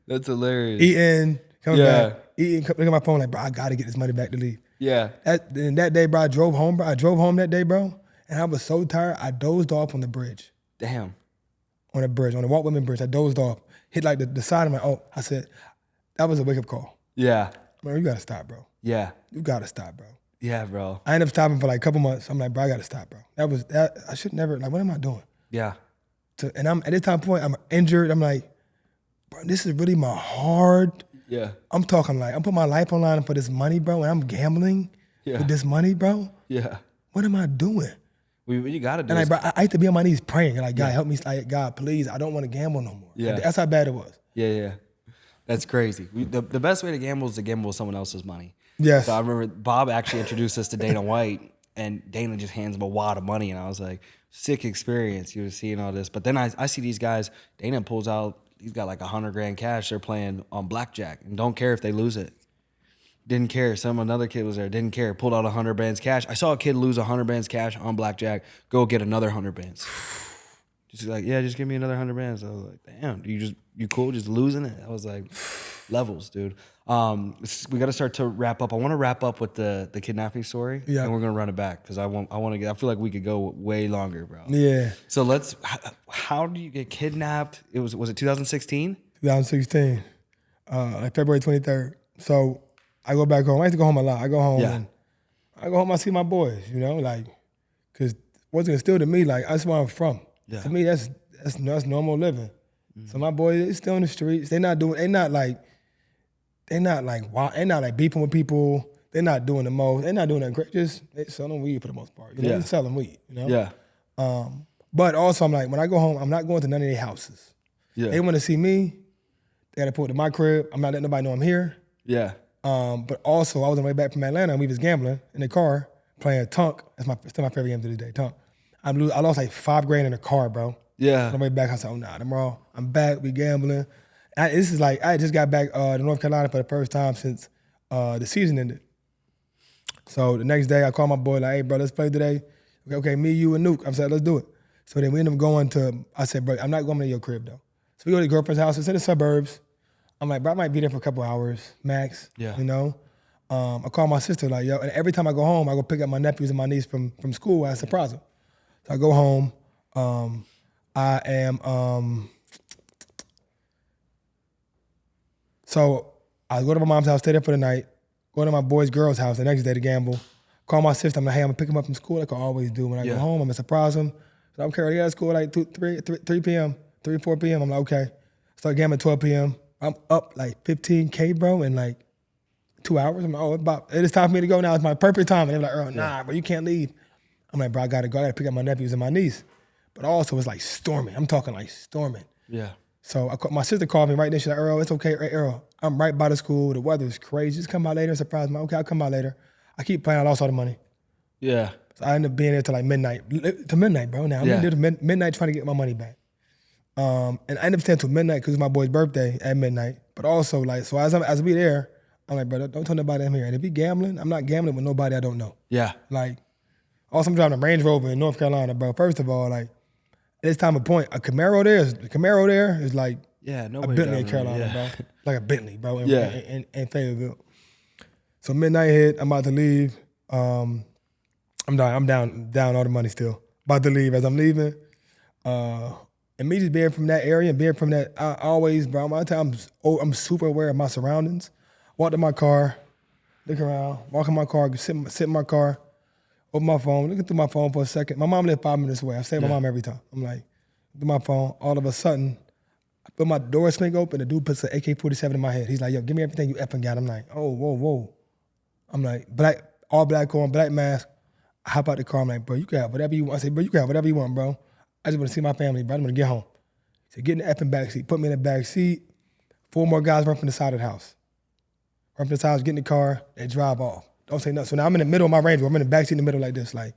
That's hilarious. Eating, coming Yeah. back, look at my phone like, bro, I gotta get this money back to leave. Yeah. That day, bro, I drove home, that day, bro, and I was so tired, I dozed off on the bridge. Damn. On the Walt Whitman Bridge. I dozed off, hit like the side of my, I said, that was a wake-up call. Yeah. Bro, you gotta stop, bro. Yeah. You gotta stop, bro. Yeah, bro. I ended up stopping for like a couple months. I'm like, bro, I gotta stop, bro. I should never, like, what am I doing? Yeah. And I'm at this time point, I'm injured. I'm like, bro, this is really my hard. Yeah. I'm talking like, I'm putting my life on line for this money, bro, and I'm gambling with this money, bro. Yeah. What am I doing? You gotta do And it. like, bro, I used to be on my knees praying, like, God, help me. Like, God, please, I don't want to gamble no more. Yeah. Like, that's how bad it was. Yeah. That's crazy. The best way to gamble is to gamble with someone else's money. Yes. So I remember Bob actually introduced us to Dana White, and Dana just hands him a wad of money, and I was like, sick experience. You were seeing all this. But then I see these guys, Dana pulls out, he's got like $100,000 cash. They're playing on blackjack and don't care if they lose it. Didn't care. Another kid was there, didn't care. Pulled out 100 bands cash. I saw a kid lose 100 bands cash on blackjack, go get another 100 bands. Just like, yeah, just give me another 100 bands. I was like, damn, you cool just losing it? I was like, levels, dude. We got to start to wrap up. I want to wrap up with the kidnapping story, and we're gonna run it back because I feel like we could go way longer, bro. Yeah. So how do you get kidnapped? Was it 2016? 2016, like February 23rd. So I go back home. I used to go home a lot. I go home and I see my boys, like, because what's it still to me, like, that's where I'm from. Yeah. To me, that's normal living. Mm-hmm. So my boys, they still in the streets. They're not like beefing with people. They're not doing the most. They're not doing that great. Just they selling weed for the most part. They're selling weed, Yeah. But also, I'm like, when I go home, I'm not going to none of their houses. Yeah. They want to see me. They got to pull to my crib. I'm not letting nobody know I'm here. Yeah. But also, I was on the way back from Atlanta, and we was gambling in the car, playing Tunk. That's still my favorite game to this day, Tunk. I lost like $5,000 in the car, bro. Yeah. On the way back, I said, oh, nah, tomorrow I'm back, we gambling. This is like, I just got back to North Carolina for the first time since the season ended. So the next day, I called my boy, like, hey, bro, let's play today. Okay, me, you, and Nuke. I said, let's do it. So then we ended up going I said, bro, I'm not going to your crib, though. So we go to the girlfriend's house. It's in the suburbs. I'm like, bro, I might be there for a couple hours, max. Yeah. I call my sister, like, yo, and every time I go home, I go pick up my nephews and my niece from school. I surprise them. So I go home. So I go to my mom's house, stay there for the night. Go to my boy's girl's house the next day to gamble. Call my sister. I'm like, hey, I'm gonna pick him up from school like I always do. When I go home, I'm gonna surprise him. So I'm carrying out of school like 3 p.m., 4 p.m. I'm like, okay. Start gambling 12 p.m. I'm up like 15K, bro, in like 2 hours. I'm like, it is time for me to go now. It's my perfect time. And they're like, Earl, nah, bro, you can't leave. I'm like, bro, I gotta go. I gotta pick up my nephews and my niece. But also it's like storming. I'm talking like storming. Yeah. So my sister called me right then. She's like, Earl, it's okay. Hey, Earl, I'm right by the school. The weather's crazy. Just come by later and surprise me. Okay, I'll come by later. I keep playing. I lost all the money. Yeah. So I ended up being there till like midnight. To midnight, bro. Now I'm there to midnight trying to get my money back. And I ended up staying till midnight because it's my boy's birthday at midnight. But also like, so as we there, I'm like, bro, don't tell nobody I'm here. And if he gambling, I'm not gambling with nobody I don't know. Yeah. Like, also I'm driving a Range Rover in North Carolina, bro. First of all, like, at this time of point, a Camaro there is like a Bentley in Carolina, bro. Like a Bentley, bro, in Fayetteville. So midnight hit, I'm about to leave. I'm down all the money still. About to leave. As I'm leaving, and me just being from that area and being from that, I always, bro, I'm super aware of my surroundings. Walk to my car, look around, walk in my car, sit in my car, open my phone, looking through my phone for a second. My mom lived 5 minutes away. I say my mom every time. I'm like, through my phone, all of a sudden, I put my door swing open, the dude puts an AK-47 in my head. He's like, yo, give me everything you effing got. I'm like, oh, whoa. I'm like, all black on, black mask. I hop out the car, I'm like, bro, you can have whatever you want. I say, bro, you can have whatever you want, bro. I just want to see my family, bro. I just want to get home. He said, get in the effing back seat. Put me in the back seat. 4 more guys run from the side of the house. Run from the house, get in the car, they drive off. Don't say nothing. So now I'm in the middle of my Range Rover. I'm in the back seat in the middle like this. Like,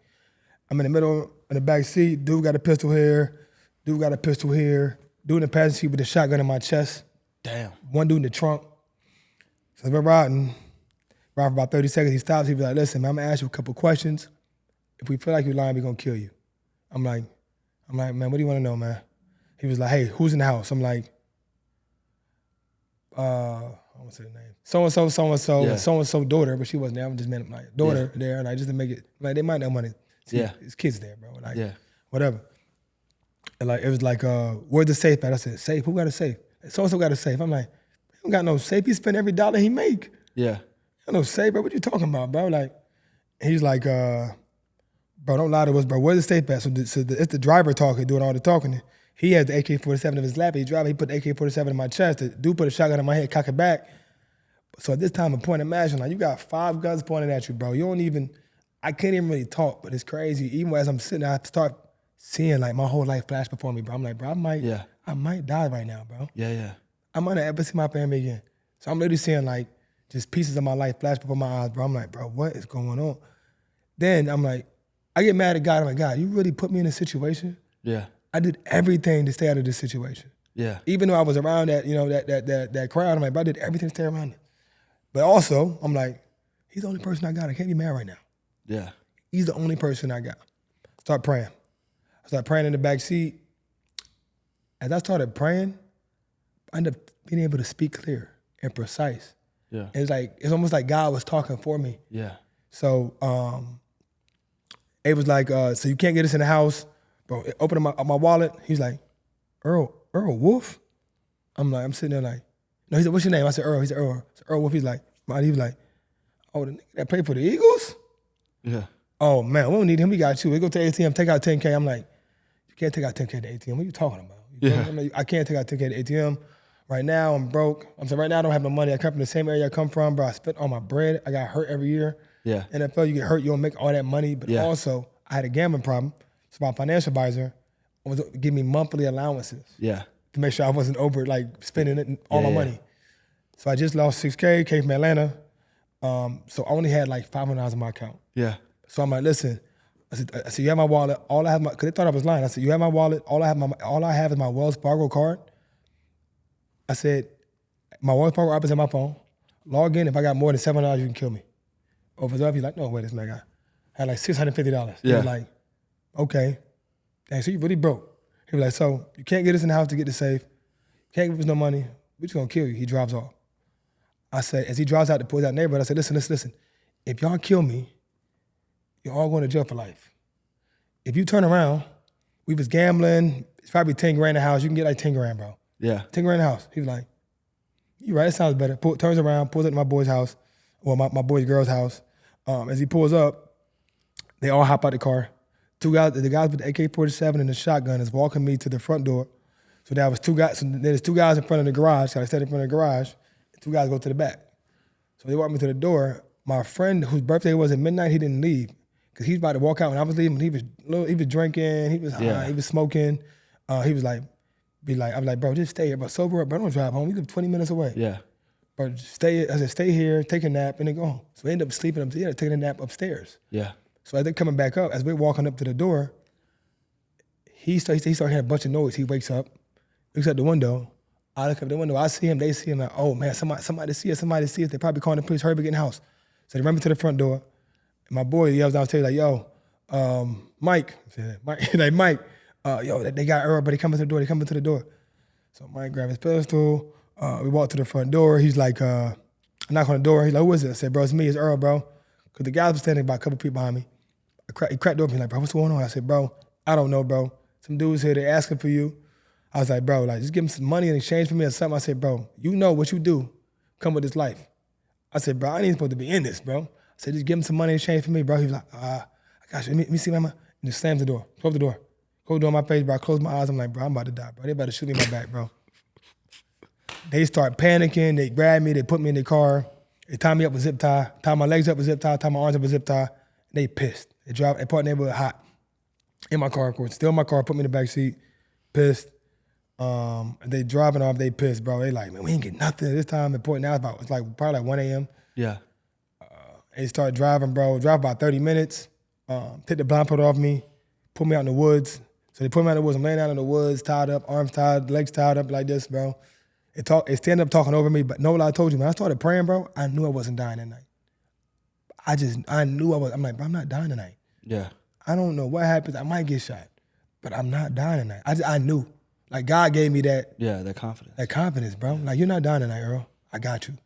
I'm in the middle in the back seat. Dude got a pistol here. Dude got a pistol here. Dude in the passenger seat with a shotgun in my chest. Damn. One dude in the trunk. So we're riding for about 30 seconds. He stops. He was like, listen, man, I'm going to ask you a couple questions. If we feel like you're lying, we're going to kill you. I'm like, man, what do you want to know, man? He was like, hey, who's in the house? I'm like, I won't say the name. So-and-so, and so-and-so daughter, but she wasn't there. I'm just meant like daughter there, and I just to make it, like they might not want to see his kids there, bro. Like, whatever. And like, it was like, where's the safe at? I said, safe? Who got a safe? So-and-so got a safe. I'm like, he don't got no safe. He spend every dollar he make. Yeah. Got no safe, bro. What you talking about, bro? Like, he's like, bro, don't lie to us, bro. Where's the safe at? So it's the driver talking, doing all the talking. He has the AK-47 in his lap. He put the AK-47 in my chest. The dude put a shotgun in my head, cock it back. So at this time of point, imagine, like, you got 5 guns pointed at you, bro. I can't even really talk, but it's crazy. Even as I'm sitting there, I start seeing, like, my whole life flash before me, bro. I'm like, bro, I might die right now, bro. Yeah. I might not ever see my family again. So I'm literally seeing, like, just pieces of my life flash before my eyes, bro. I'm like, bro, what is going on? Then I'm like, I get mad at God. I'm like, God, you really put me in a situation? Yeah. I did everything to stay out of this situation. Yeah. Even though I was around that, that crowd, I'm like, bro, I did everything to stay around it. But also, I'm like, he's the only person I got. I can't be mad right now. Yeah. He's the only person I got. Start praying. I started praying in the back seat. As I started praying, I ended up being able to speak clear and precise. Yeah. It's almost like God was talking for me. Yeah. So it was like, so you can't get us in the house. Bro, opening my wallet, he's like, Earl Wolff? I'm sitting there like, no, he said, what's your name? I said, Earl. He said, Earl. I said, Earl Wolff. He was like, oh, the nigga that played for the Eagles? Yeah. Oh, man, we don't need him. We got you. We go to the ATM, take out 10K. I'm like, you can't take out 10K to the ATM. What are you talking about? I'm like, I can't take out 10K to the ATM. Right now, I'm broke. I'm saying, right now, I don't have no money. I come from the same area I come from, bro. I spent all my bread. I got hurt every year. Yeah. NFL, you get hurt, you don't make all that money. But also, I had a gambling problem. So my financial advisor was giving me monthly allowances. Yeah. To make sure I wasn't over spending all my money. So I just lost 6K, came from Atlanta. So I only had like $500 in my account. Yeah. So I'm like, listen, I said, you have my wallet. All I have because they thought I was lying. I said, you have my wallet. All I have is my Wells Fargo card. I said, my Wells Fargo app is in my phone. Log in. If I got more than $700, you can kill me. Over there, he's like, no, wait, this man had like $650. Yeah. He was like, okay. Dang, so you really broke. He was like, so you can't get us in the house to get the safe. You can't give us no money. We're just gonna kill you. He drives off. I said, as he drives out to that neighborhood, I said, listen. If y'all kill me, you're all going to jail for life. If you turn around, we was gambling, it's probably 10 grand a house. You can get like 10 grand, bro. Yeah. 10 grand a house. He was like, you right, that sounds better. Turns around, pulls up to my boy's house. well, my boy's girl's house. As he pulls up, they all hop out the car. The guys with the AK-47 and the shotgun is walking me to the front door. So there was 2 guys. So there's 2 guys in front of the garage. So I stayed in front of the garage. And 2 guys go to the back. So they walked me to the door. My friend, whose birthday was at midnight, he didn't leave because he was about to walk out when I was leaving. He was drinking. He was high. He was smoking. He was like, I was like, bro, just stay here, but sober up, bro. Don't drive home. We live 20 minutes away. Yeah. Bro, just stay. I said, stay here, take a nap, and then go home. So we ended up sleeping up there, taking a nap upstairs. Yeah. So as they're coming back up, as we're walking up to the door, he started hearing a bunch of noise. He wakes up, looks out the window. I look up the window. I see him. They see him. Like, oh man, somebody see us. Somebody see us. They probably calling the police. Hurry up and get in the house. So they run me to the front door. And my boy yells downstairs like, yo, Mike. Mike, yo, they got Earl, but they coming to the door. They coming to the door. So Mike grabbed his pistol. We walked to the front door. He's like, I knock on the door. He's like, who is it? I said, bro, it's me. It's Earl, bro. Because the guys were standing about a couple people behind me. He cracked the door. He's like, bro, what's going on? I said, bro, I don't know, bro. Some dudes here, they asking for you. I was like, bro, like, just give them some money in exchange for me or something. I said, bro, you know what you do. Come with this life. I said, bro, I ain't supposed to be in this, bro. I said, just give him some money in exchange for me, bro. He was like, I got you. Let me see, mama. And just slams the door. Close the door. Close the door on my face, bro. I close my eyes. I'm like, bro, I'm about to die, bro. They about to shoot me in my back, bro. They start panicking. They grab me. They put me in the car. They tie me up with zip tie. Tie my legs up with zip tie. Tie my arms up with zip tie. They pissed. They parked in the neighborhood hot. In my car, of course. Still in my car. Put me in the back seat. Pissed. They driving off. They pissed, bro. They like, man, we ain't get nothing at this time. The point now it's like probably like 1 a.m. Yeah. They start driving, bro. Drive about 30 minutes. Take the blindfold off me. Put me out in the woods. So they put me out in the woods. I'm laying out in the woods, tied up, arms tied, legs tied up like this, bro. They stand up talking over me, but no lie, I told you, man, I started praying, bro. I knew I wasn't dying that night. I knew I was. I'm like, bro, I'm not dying tonight. Yeah. I don't know what happens. I might get shot, but I'm not dying tonight. I knew. Like, God gave me that. Yeah, that confidence. That confidence, bro. Like, you're not dying tonight, Earl. I got you.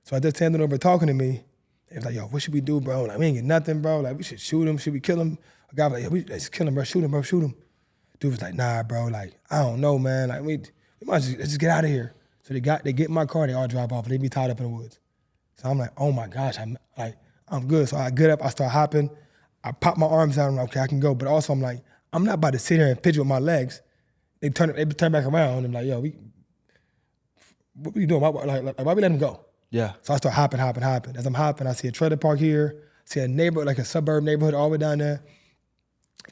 So I just standing over talking to me. They was like, yo, what should we do, bro? Like, we ain't get nothing, bro. Like, we should shoot him. Should we kill him? A guy was like, yeah, let's kill him, bro. Shoot him, bro. Shoot him. Dude was like, nah, bro. Like, I don't know, man. Like, we might just get out of here. So they get in my car, they all drive off, and they be tied up in the woods. So I'm like, oh my gosh, I'm good. So I get up, I start hopping, I pop my arms out, I'm like, okay, I can go. But also I'm like, I'm not about to sit here and fidget with my legs. They turn back around, and I'm like, yo, what we doing? Why we let him go? Yeah. So I start hopping. As I'm hopping, I see a trailer park here, see a neighborhood, like a suburb neighborhood all the way down there.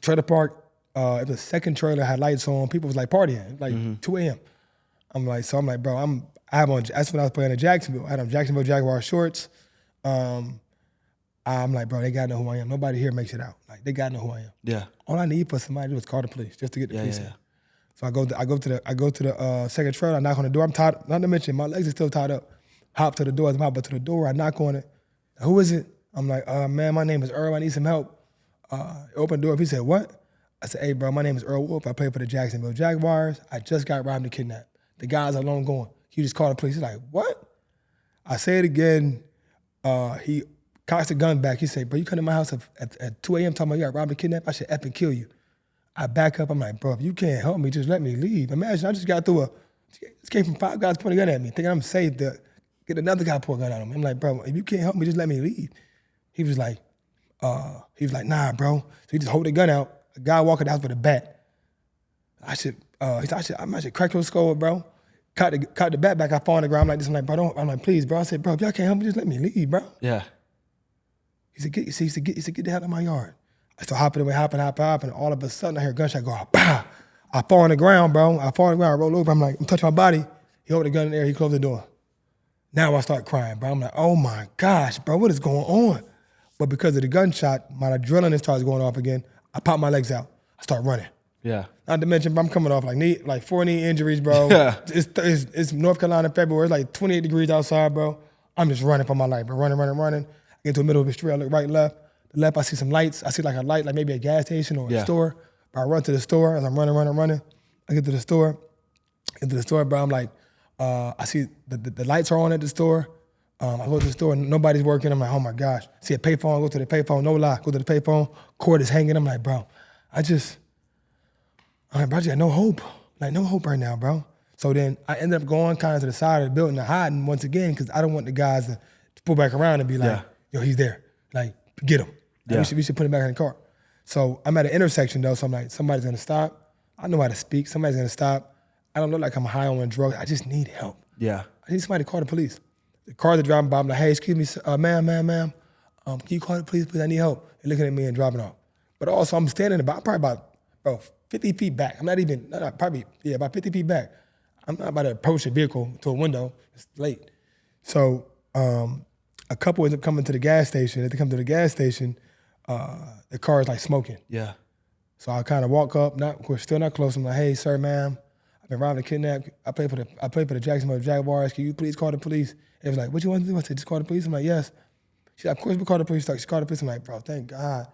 Trailer park, it was a second trailer, had lights on, people was like partying, like 2 a.m. I'm like, bro, that's when I was playing in Jacksonville. I had on Jacksonville Jaguar shorts. I'm like, bro, they gotta know who I am. Nobody here makes it out. Like, they gotta know who I am. Yeah. All I need for somebody to do is call the police just to get the police in. Yeah. So I go to the second trailer. I knock on the door. I'm tied. Not to mention my legs are still tied up. Hop to the door. As I'm hopping to the door, I knock on it. Who is it? I'm like, man, my name is Earl. I need some help. Open the door. He said, what? I said, hey, bro, my name is Earl Wolff. I play for the Jacksonville Jaguars. I just got robbed and kidnapped. The guys are long gone. He just called the police. He's like, what? I say it again. He cocks the gun back. He said, bro, you come to my house at 2 a.m. talking about you got robbed and kidnapped? I should effing kill you. I back up. I'm like, bro, if you can't help me, just let me leave. Imagine I just got through this came from 5 guys pointing a gun at me, thinking I'm safe to get another guy pull a gun out on me. I'm like, bro, if you can't help me, just let me leave. He was like, nah, bro. So he just hold the gun out. A guy walking out with a bat. I should crack your skull, bro. Caught the bat back. I fall on the ground. I'm like this. I'm like, bro, don't. I'm like, please, bro. I said, bro, if y'all can't help me, just let me leave, bro. Yeah. He said, get the hell out of my yard. I start hopping away, hopping. All of a sudden, I hear a gunshot go, pow. I fall on the ground, bro. I roll over. I'm like, I'm touching my body. He hold the gun in the air. He closed the door. Now I start crying, bro. I'm like, oh my gosh, bro, what is going on? But because of the gunshot, my adrenaline starts going off again. I pop my legs out. I start running. Yeah. Not to mention, bro, I'm coming off like 4 knee injuries, bro. Yeah. It's North Carolina, February. It's like 28 degrees outside, bro. I'm just running for my life, bro. Running. I get to the middle of the street. I look right, left. The left, I see some lights. I see like a light, like maybe a gas station or a store. I run to the store as I'm running. I get to the store. Bro. I'm like, I see the lights are on at the store. I go to the store, nobody's working. I'm like, oh my gosh. See a payphone, go to the payphone, no lie. Go to the payphone, cord is hanging. I'm like, bro, I just got no hope. Like, no hope right now, bro. So then I ended up going kind of to the side of the building and hiding once again because I don't want the guys to to pull back around and be like, Yeah. yo, he's there. Like, get him. Like, Yeah. we should put him back in the car. So I'm at an intersection though, so I'm like, somebody's gonna stop. I know how to speak. Somebody's gonna stop. I don't look like I'm high on drugs. I just need help. Yeah. I need somebody to call the police. The cars are driving by. I'm like, hey, excuse me, ma'am. Can you call the police, please? I need help. And looking at me and dropping off. But also, I'm standing probably about 50 feet back. I'm not even, about 50 feet back. I'm not about to approach the vehicle to a window. It's late. So a couple ends up coming to the gas station. As they come to the gas station, the car is like smoking. Yeah. So I kind of walk up, of course, still not close. I'm like, hey, sir, ma'am, I've been robbed and kidnapped. I play for the Jacksonville Jaguars. Can you please call the police? It was like, what you want to do? I said, just call the police. I'm like, yes. She's like, of course we call the police. She called the police. I'm like, bro, thank God.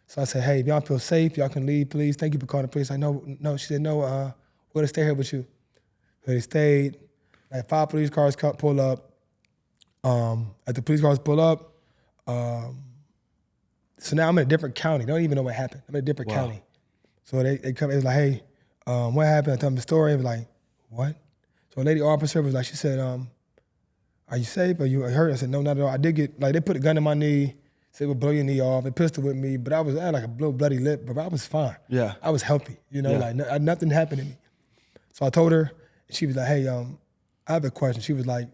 So I said, hey, if y'all feel safe, y'all can leave, please. Thank you for calling the police. I know. She said, no, we're gonna stay here with you. So they stayed. Like 5 police cars pull up. As the police cars pull up, so now I'm in a different county. They don't even know what happened. I'm in a different county. So they come. It was like, hey, what happened? I tell them the story. It was like, what? So a lady officer was like, she said, are you safe? Are you hurt? I said, no, not at all. I did get, like, they put a gun in my knee, said, we'll blow your knee off. They pistol with me, but I had like a little bloody lip, but I was fine. Yeah. I was healthy, like nothing happened to me. So I told her, she was like, hey, I have a question. She was like,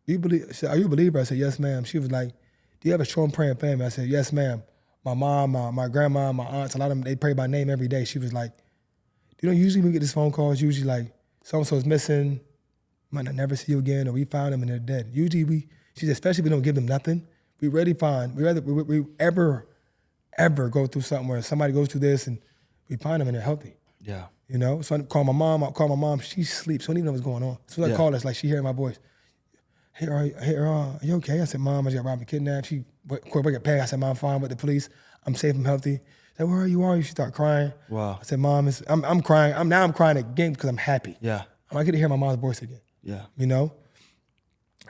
do you believe, I said, are you a believer? I said, yes, ma'am. She was like, do you have a strong praying family? I said, yes, ma'am. My mom, my grandma, my aunts, a lot of them, they pray by name every day. She was like, usually we get this phone call, it's usually like, so-and-so's missing, might not never see you again, or we found them and they're dead. Usually she said, especially if we don't give them nothing, we ever go through something where somebody goes through this and we find them and they're healthy. Yeah. So I call my mom, she sleeps, she don't even know what's going on. So I call her, it's like she heard my voice. Hey, Earl, are you okay? I said, Mom, I just got robbed and kidnapped. She, quick, get paid. I said, Mom, I'm fine with the police. I'm safe, I'm healthy. I said, where are you? She started crying. Wow. I said, Mom, I'm crying. I'm crying again because I'm happy. Yeah. I get to hear my mom's voice again. Yeah.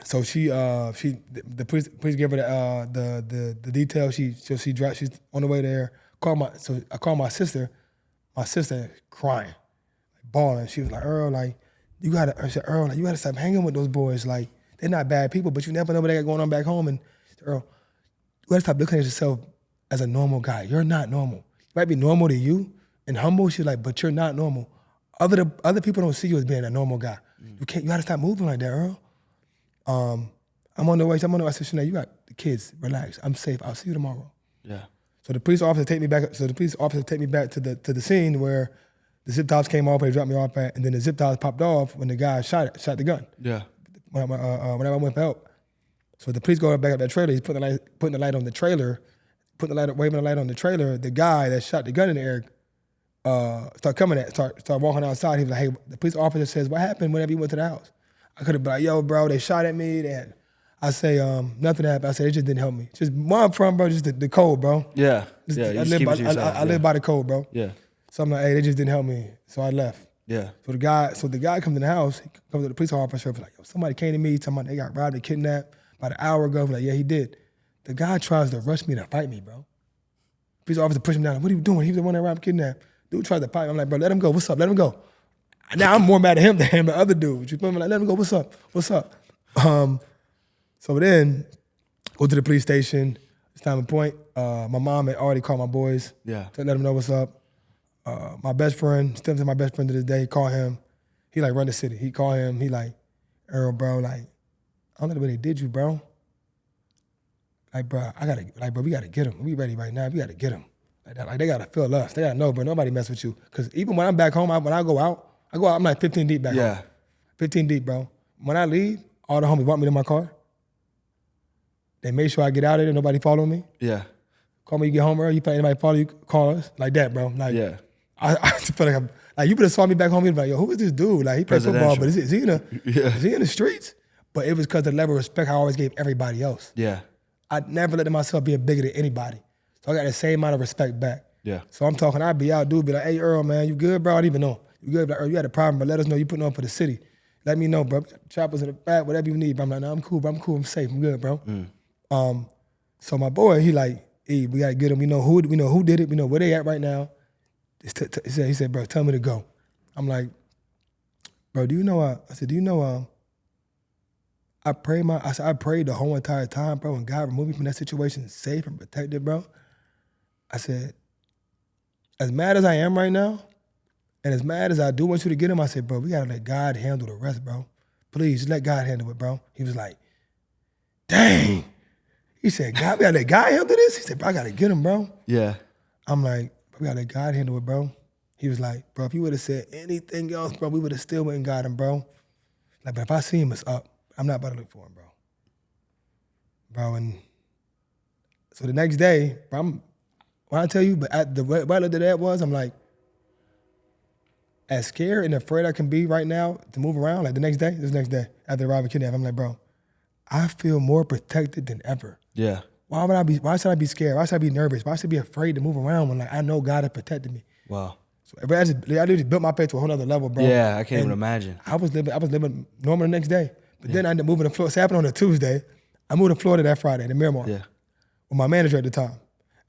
So the police gave her the details. She's on the way there. I called my sister. My sister crying, bawling. She was like, Earl, I said, Earl, you gotta stop hanging with those boys. Like, they're not bad people, but you never know what they got going on back home. And Earl, you gotta stop looking at yourself as a normal guy. You're not normal. You might be normal to you and humble. She's like, but you're not normal. Other people don't see you as being a normal guy. You gotta stop moving like that, Earl. I'm on the way. I said, Shanae, you got the kids. Relax. I'm safe. I'll see you tomorrow. Yeah. So the police officer take me back. To the scene where the zip ties came off. Where he dropped me off at, and then the zip ties popped off when the guy shot the gun. Yeah. When I went for help. So the police go back up that trailer. He's putting the light on the trailer, waving the light on the trailer. The guy that shot the gun in the air start walking outside. He was like, hey, the police officer says, what happened whenever you went to the house? I could have been like, yo, bro, they shot at me. I say, nothing happened. I said, it just didn't help me. Just where I'm from, bro, just the code, bro. Yeah. I live by the code, bro. Yeah. So I'm like, hey, they just didn't help me. So I left. Yeah. So the guy comes in the house, he comes to the police officer, like, yo, somebody came to me, talking about they got robbed and kidnapped about an hour ago. I'm like, yeah, he did. The guy tries to rush me to fight me, bro. Police officer pushed him down, like, what are you doing? He was the one that robbed and kidnapped. Dude tried to fight me. I'm like, bro, let him go. What's up? Let him go. Now I'm more mad at him than the other dude. You feel me? Like, let him go. What's up? What's up? So then, go to the police station. It's time and point. My mom had already called my boys. Yeah. To let them know what's up. My best friend, still to my best friend to this day, he called him. He like run the city. He called him. He like, Earl, bro, like, I don't know the way they did you, bro. Like, bro, we gotta get him. We ready right now. We gotta get him. Like they gotta feel us. They gotta know, bro. Nobody mess with you. Cause even when I'm back home, when I go out, I'm like 15 deep back home. 15 deep, bro. When I leave, all the homies want me to my car. They make sure I get out of there. Nobody follow me. Yeah. Call me, you get home early. You anybody follow you, call us. Like that, bro. Like, yeah. I feel like you would have saw me back home. You'd be like, yo, who is this dude? Like, he plays football, but is he in the streets? But it was because the level of respect I always gave everybody else. Yeah. I never let myself be a bigger than anybody. So I got the same amount of respect back. Yeah. So I'm talking, I'd be out, dude, be like, hey, Earl, man, you good, bro? I don't even know. You good? Like, Earl, you had a problem, but let us know you putting on for the city. Let me know, bro. Choppers in the back, whatever you need, bro. I'm like, no, I'm cool, bro. I'm safe. I'm good, bro. So my boy, he like, hey, we gotta get him. We know who did it. We know where they at right now. He said, bro, tell me to go. I'm like, bro, do you know? I said, do you know? I prayed the whole entire time, bro, and God removed me from that situation safe and protected, bro. I said, as mad as I am right now, and as mad as I do want you to get him, I said, bro, we gotta let God handle the rest, bro. Please, just let God handle it, bro. He was like, dang. He said, God, we gotta let God handle this? He said, bro, I gotta get him, bro. Yeah. I'm like, we gotta let God handle it, bro. He was like, bro, if you would have said anything else, bro, we would have still went and got him, bro. Like, but if I see him, it's up. I'm not about to look for him, bro. Bro, and so the next day, bro, when I tell you, but at the way I looked at that was, I'm like, as scared and afraid I can be right now to move around, like this next day, after arriving kidnapped, I'm like, bro, I feel more protected than ever. Yeah. Why should I be scared? Why should I be nervous? Why should I be afraid to move around when like I know God has protected me? Wow. So I just built my faith to a whole other level, bro. Yeah, I can't even imagine. I was living normal the next day. But then I ended up moving to Florida. It happened on a Tuesday. I moved to Florida that Friday, to Miramar, with my manager at the time.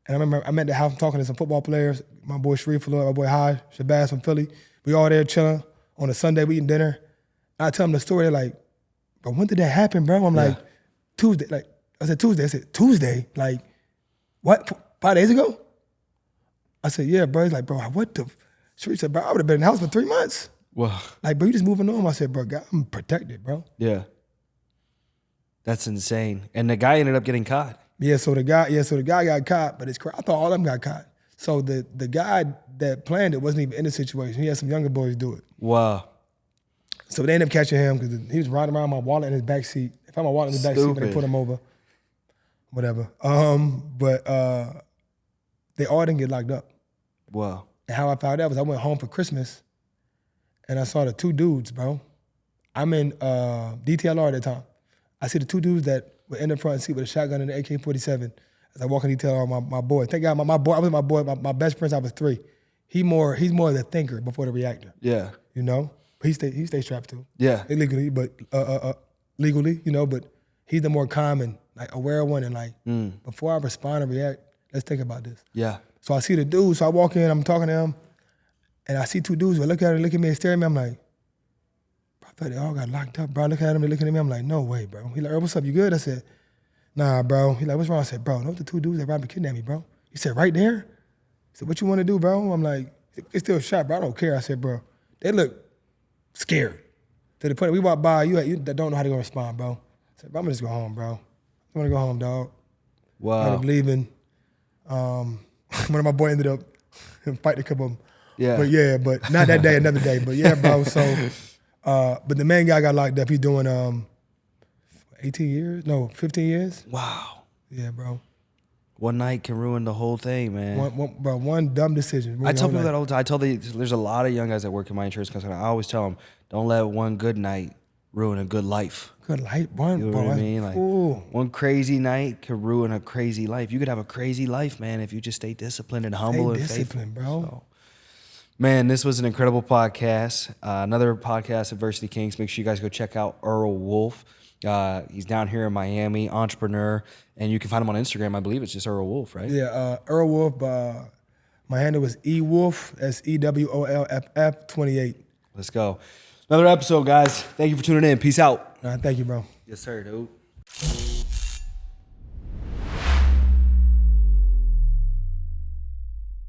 And I remember I'm at the house talking to some football players, my boy Sharif, my boy Haj, Shabazz from Philly. We all there chilling. On a Sunday, we eating dinner. I tell them the story, they're like, bro, when did that happen, bro? I'm like, Tuesday. Like, I said, Tuesday. I said, Tuesday? Like, what, 5 days ago? I said, yeah, bro. He's like, bro, what the? Sharif said, bro, I would have been in the house for 3 months. Wow. Like, bro, you just moving on. I said, bro, God, I'm protected, bro. Yeah. That's insane. And the guy ended up getting caught. So the guy got caught, but I thought all of them got caught. So the guy that planned it wasn't even in the situation. He had some younger boys do it. Wow. So they ended up catching him because he was riding around my wallet in his back seat. If I had my wallet in his back seat, when they put him over, whatever. But they all didn't get locked up. Wow. And how I found out was I went home for Christmas, and I saw the two dudes, bro. I'm in DTLR at the time. I see the two dudes that were in the front seat with a shotgun and an AK-47 as I walk in DTLR. My boy, thank God, my boy. I was my boy. My best friend. I was 3. He's more the thinker before the reactor. Yeah. You know, he stay strapped too. Yeah. Illegally, but legally, you know. But he's the more calm and like aware one. And like before I respond and react, let's think about this. Yeah. So I see the dude. So I walk in. I'm talking to him, and I see 2 dudes. They look at me, and stare at me. I'm like, bro, I thought they all got locked up, bro. I look at him, they looking at me. I'm like, no way, bro. He like, Earl, what's up? You good? I said, nah, bro. He like, what's wrong? I said, bro, know the 2 dudes that robbed me, kidnapped me, bro. He said, right there? He said, what you want to do, bro? I'm like, it's still shot, bro. I don't care. I said, bro, they look scared. To the point that we walk by, you don't know how they're going to respond, bro. I said, bro, I'm going to just go home, bro. I want to go home, dog. Wow. I ended up leaving. One of my boys ended up fighting a couple of them. Yeah. But not that day, another day. But yeah, bro, so, but the main guy got locked up. He's doing 18 years? No, 15 years. Wow. Yeah, bro. One night can ruin the whole thing, man. One dumb decision. I tell people that all the time. There's a lot of young guys that work in my insurance company. I always tell them, don't let one good night ruin a good life. Good life, you know what I mean? Like one crazy night could ruin a crazy life. You could have a crazy life, man, if you just stay disciplined and humble and faithful, bro. So, man, this was an incredible podcast. Another podcast, Adversity Kings. Make sure you guys go check out Earl Wolff. He's down here in Miami, entrepreneur, and you can find him on Instagram. I believe it's just Earl Wolff, right? Yeah, Earl Wolff. My handle was eWolff. That's EWOLFF 28. Let's go. Another episode, guys. Thank you for tuning in. Peace out. Thank you, bro. Yes, sir, dude.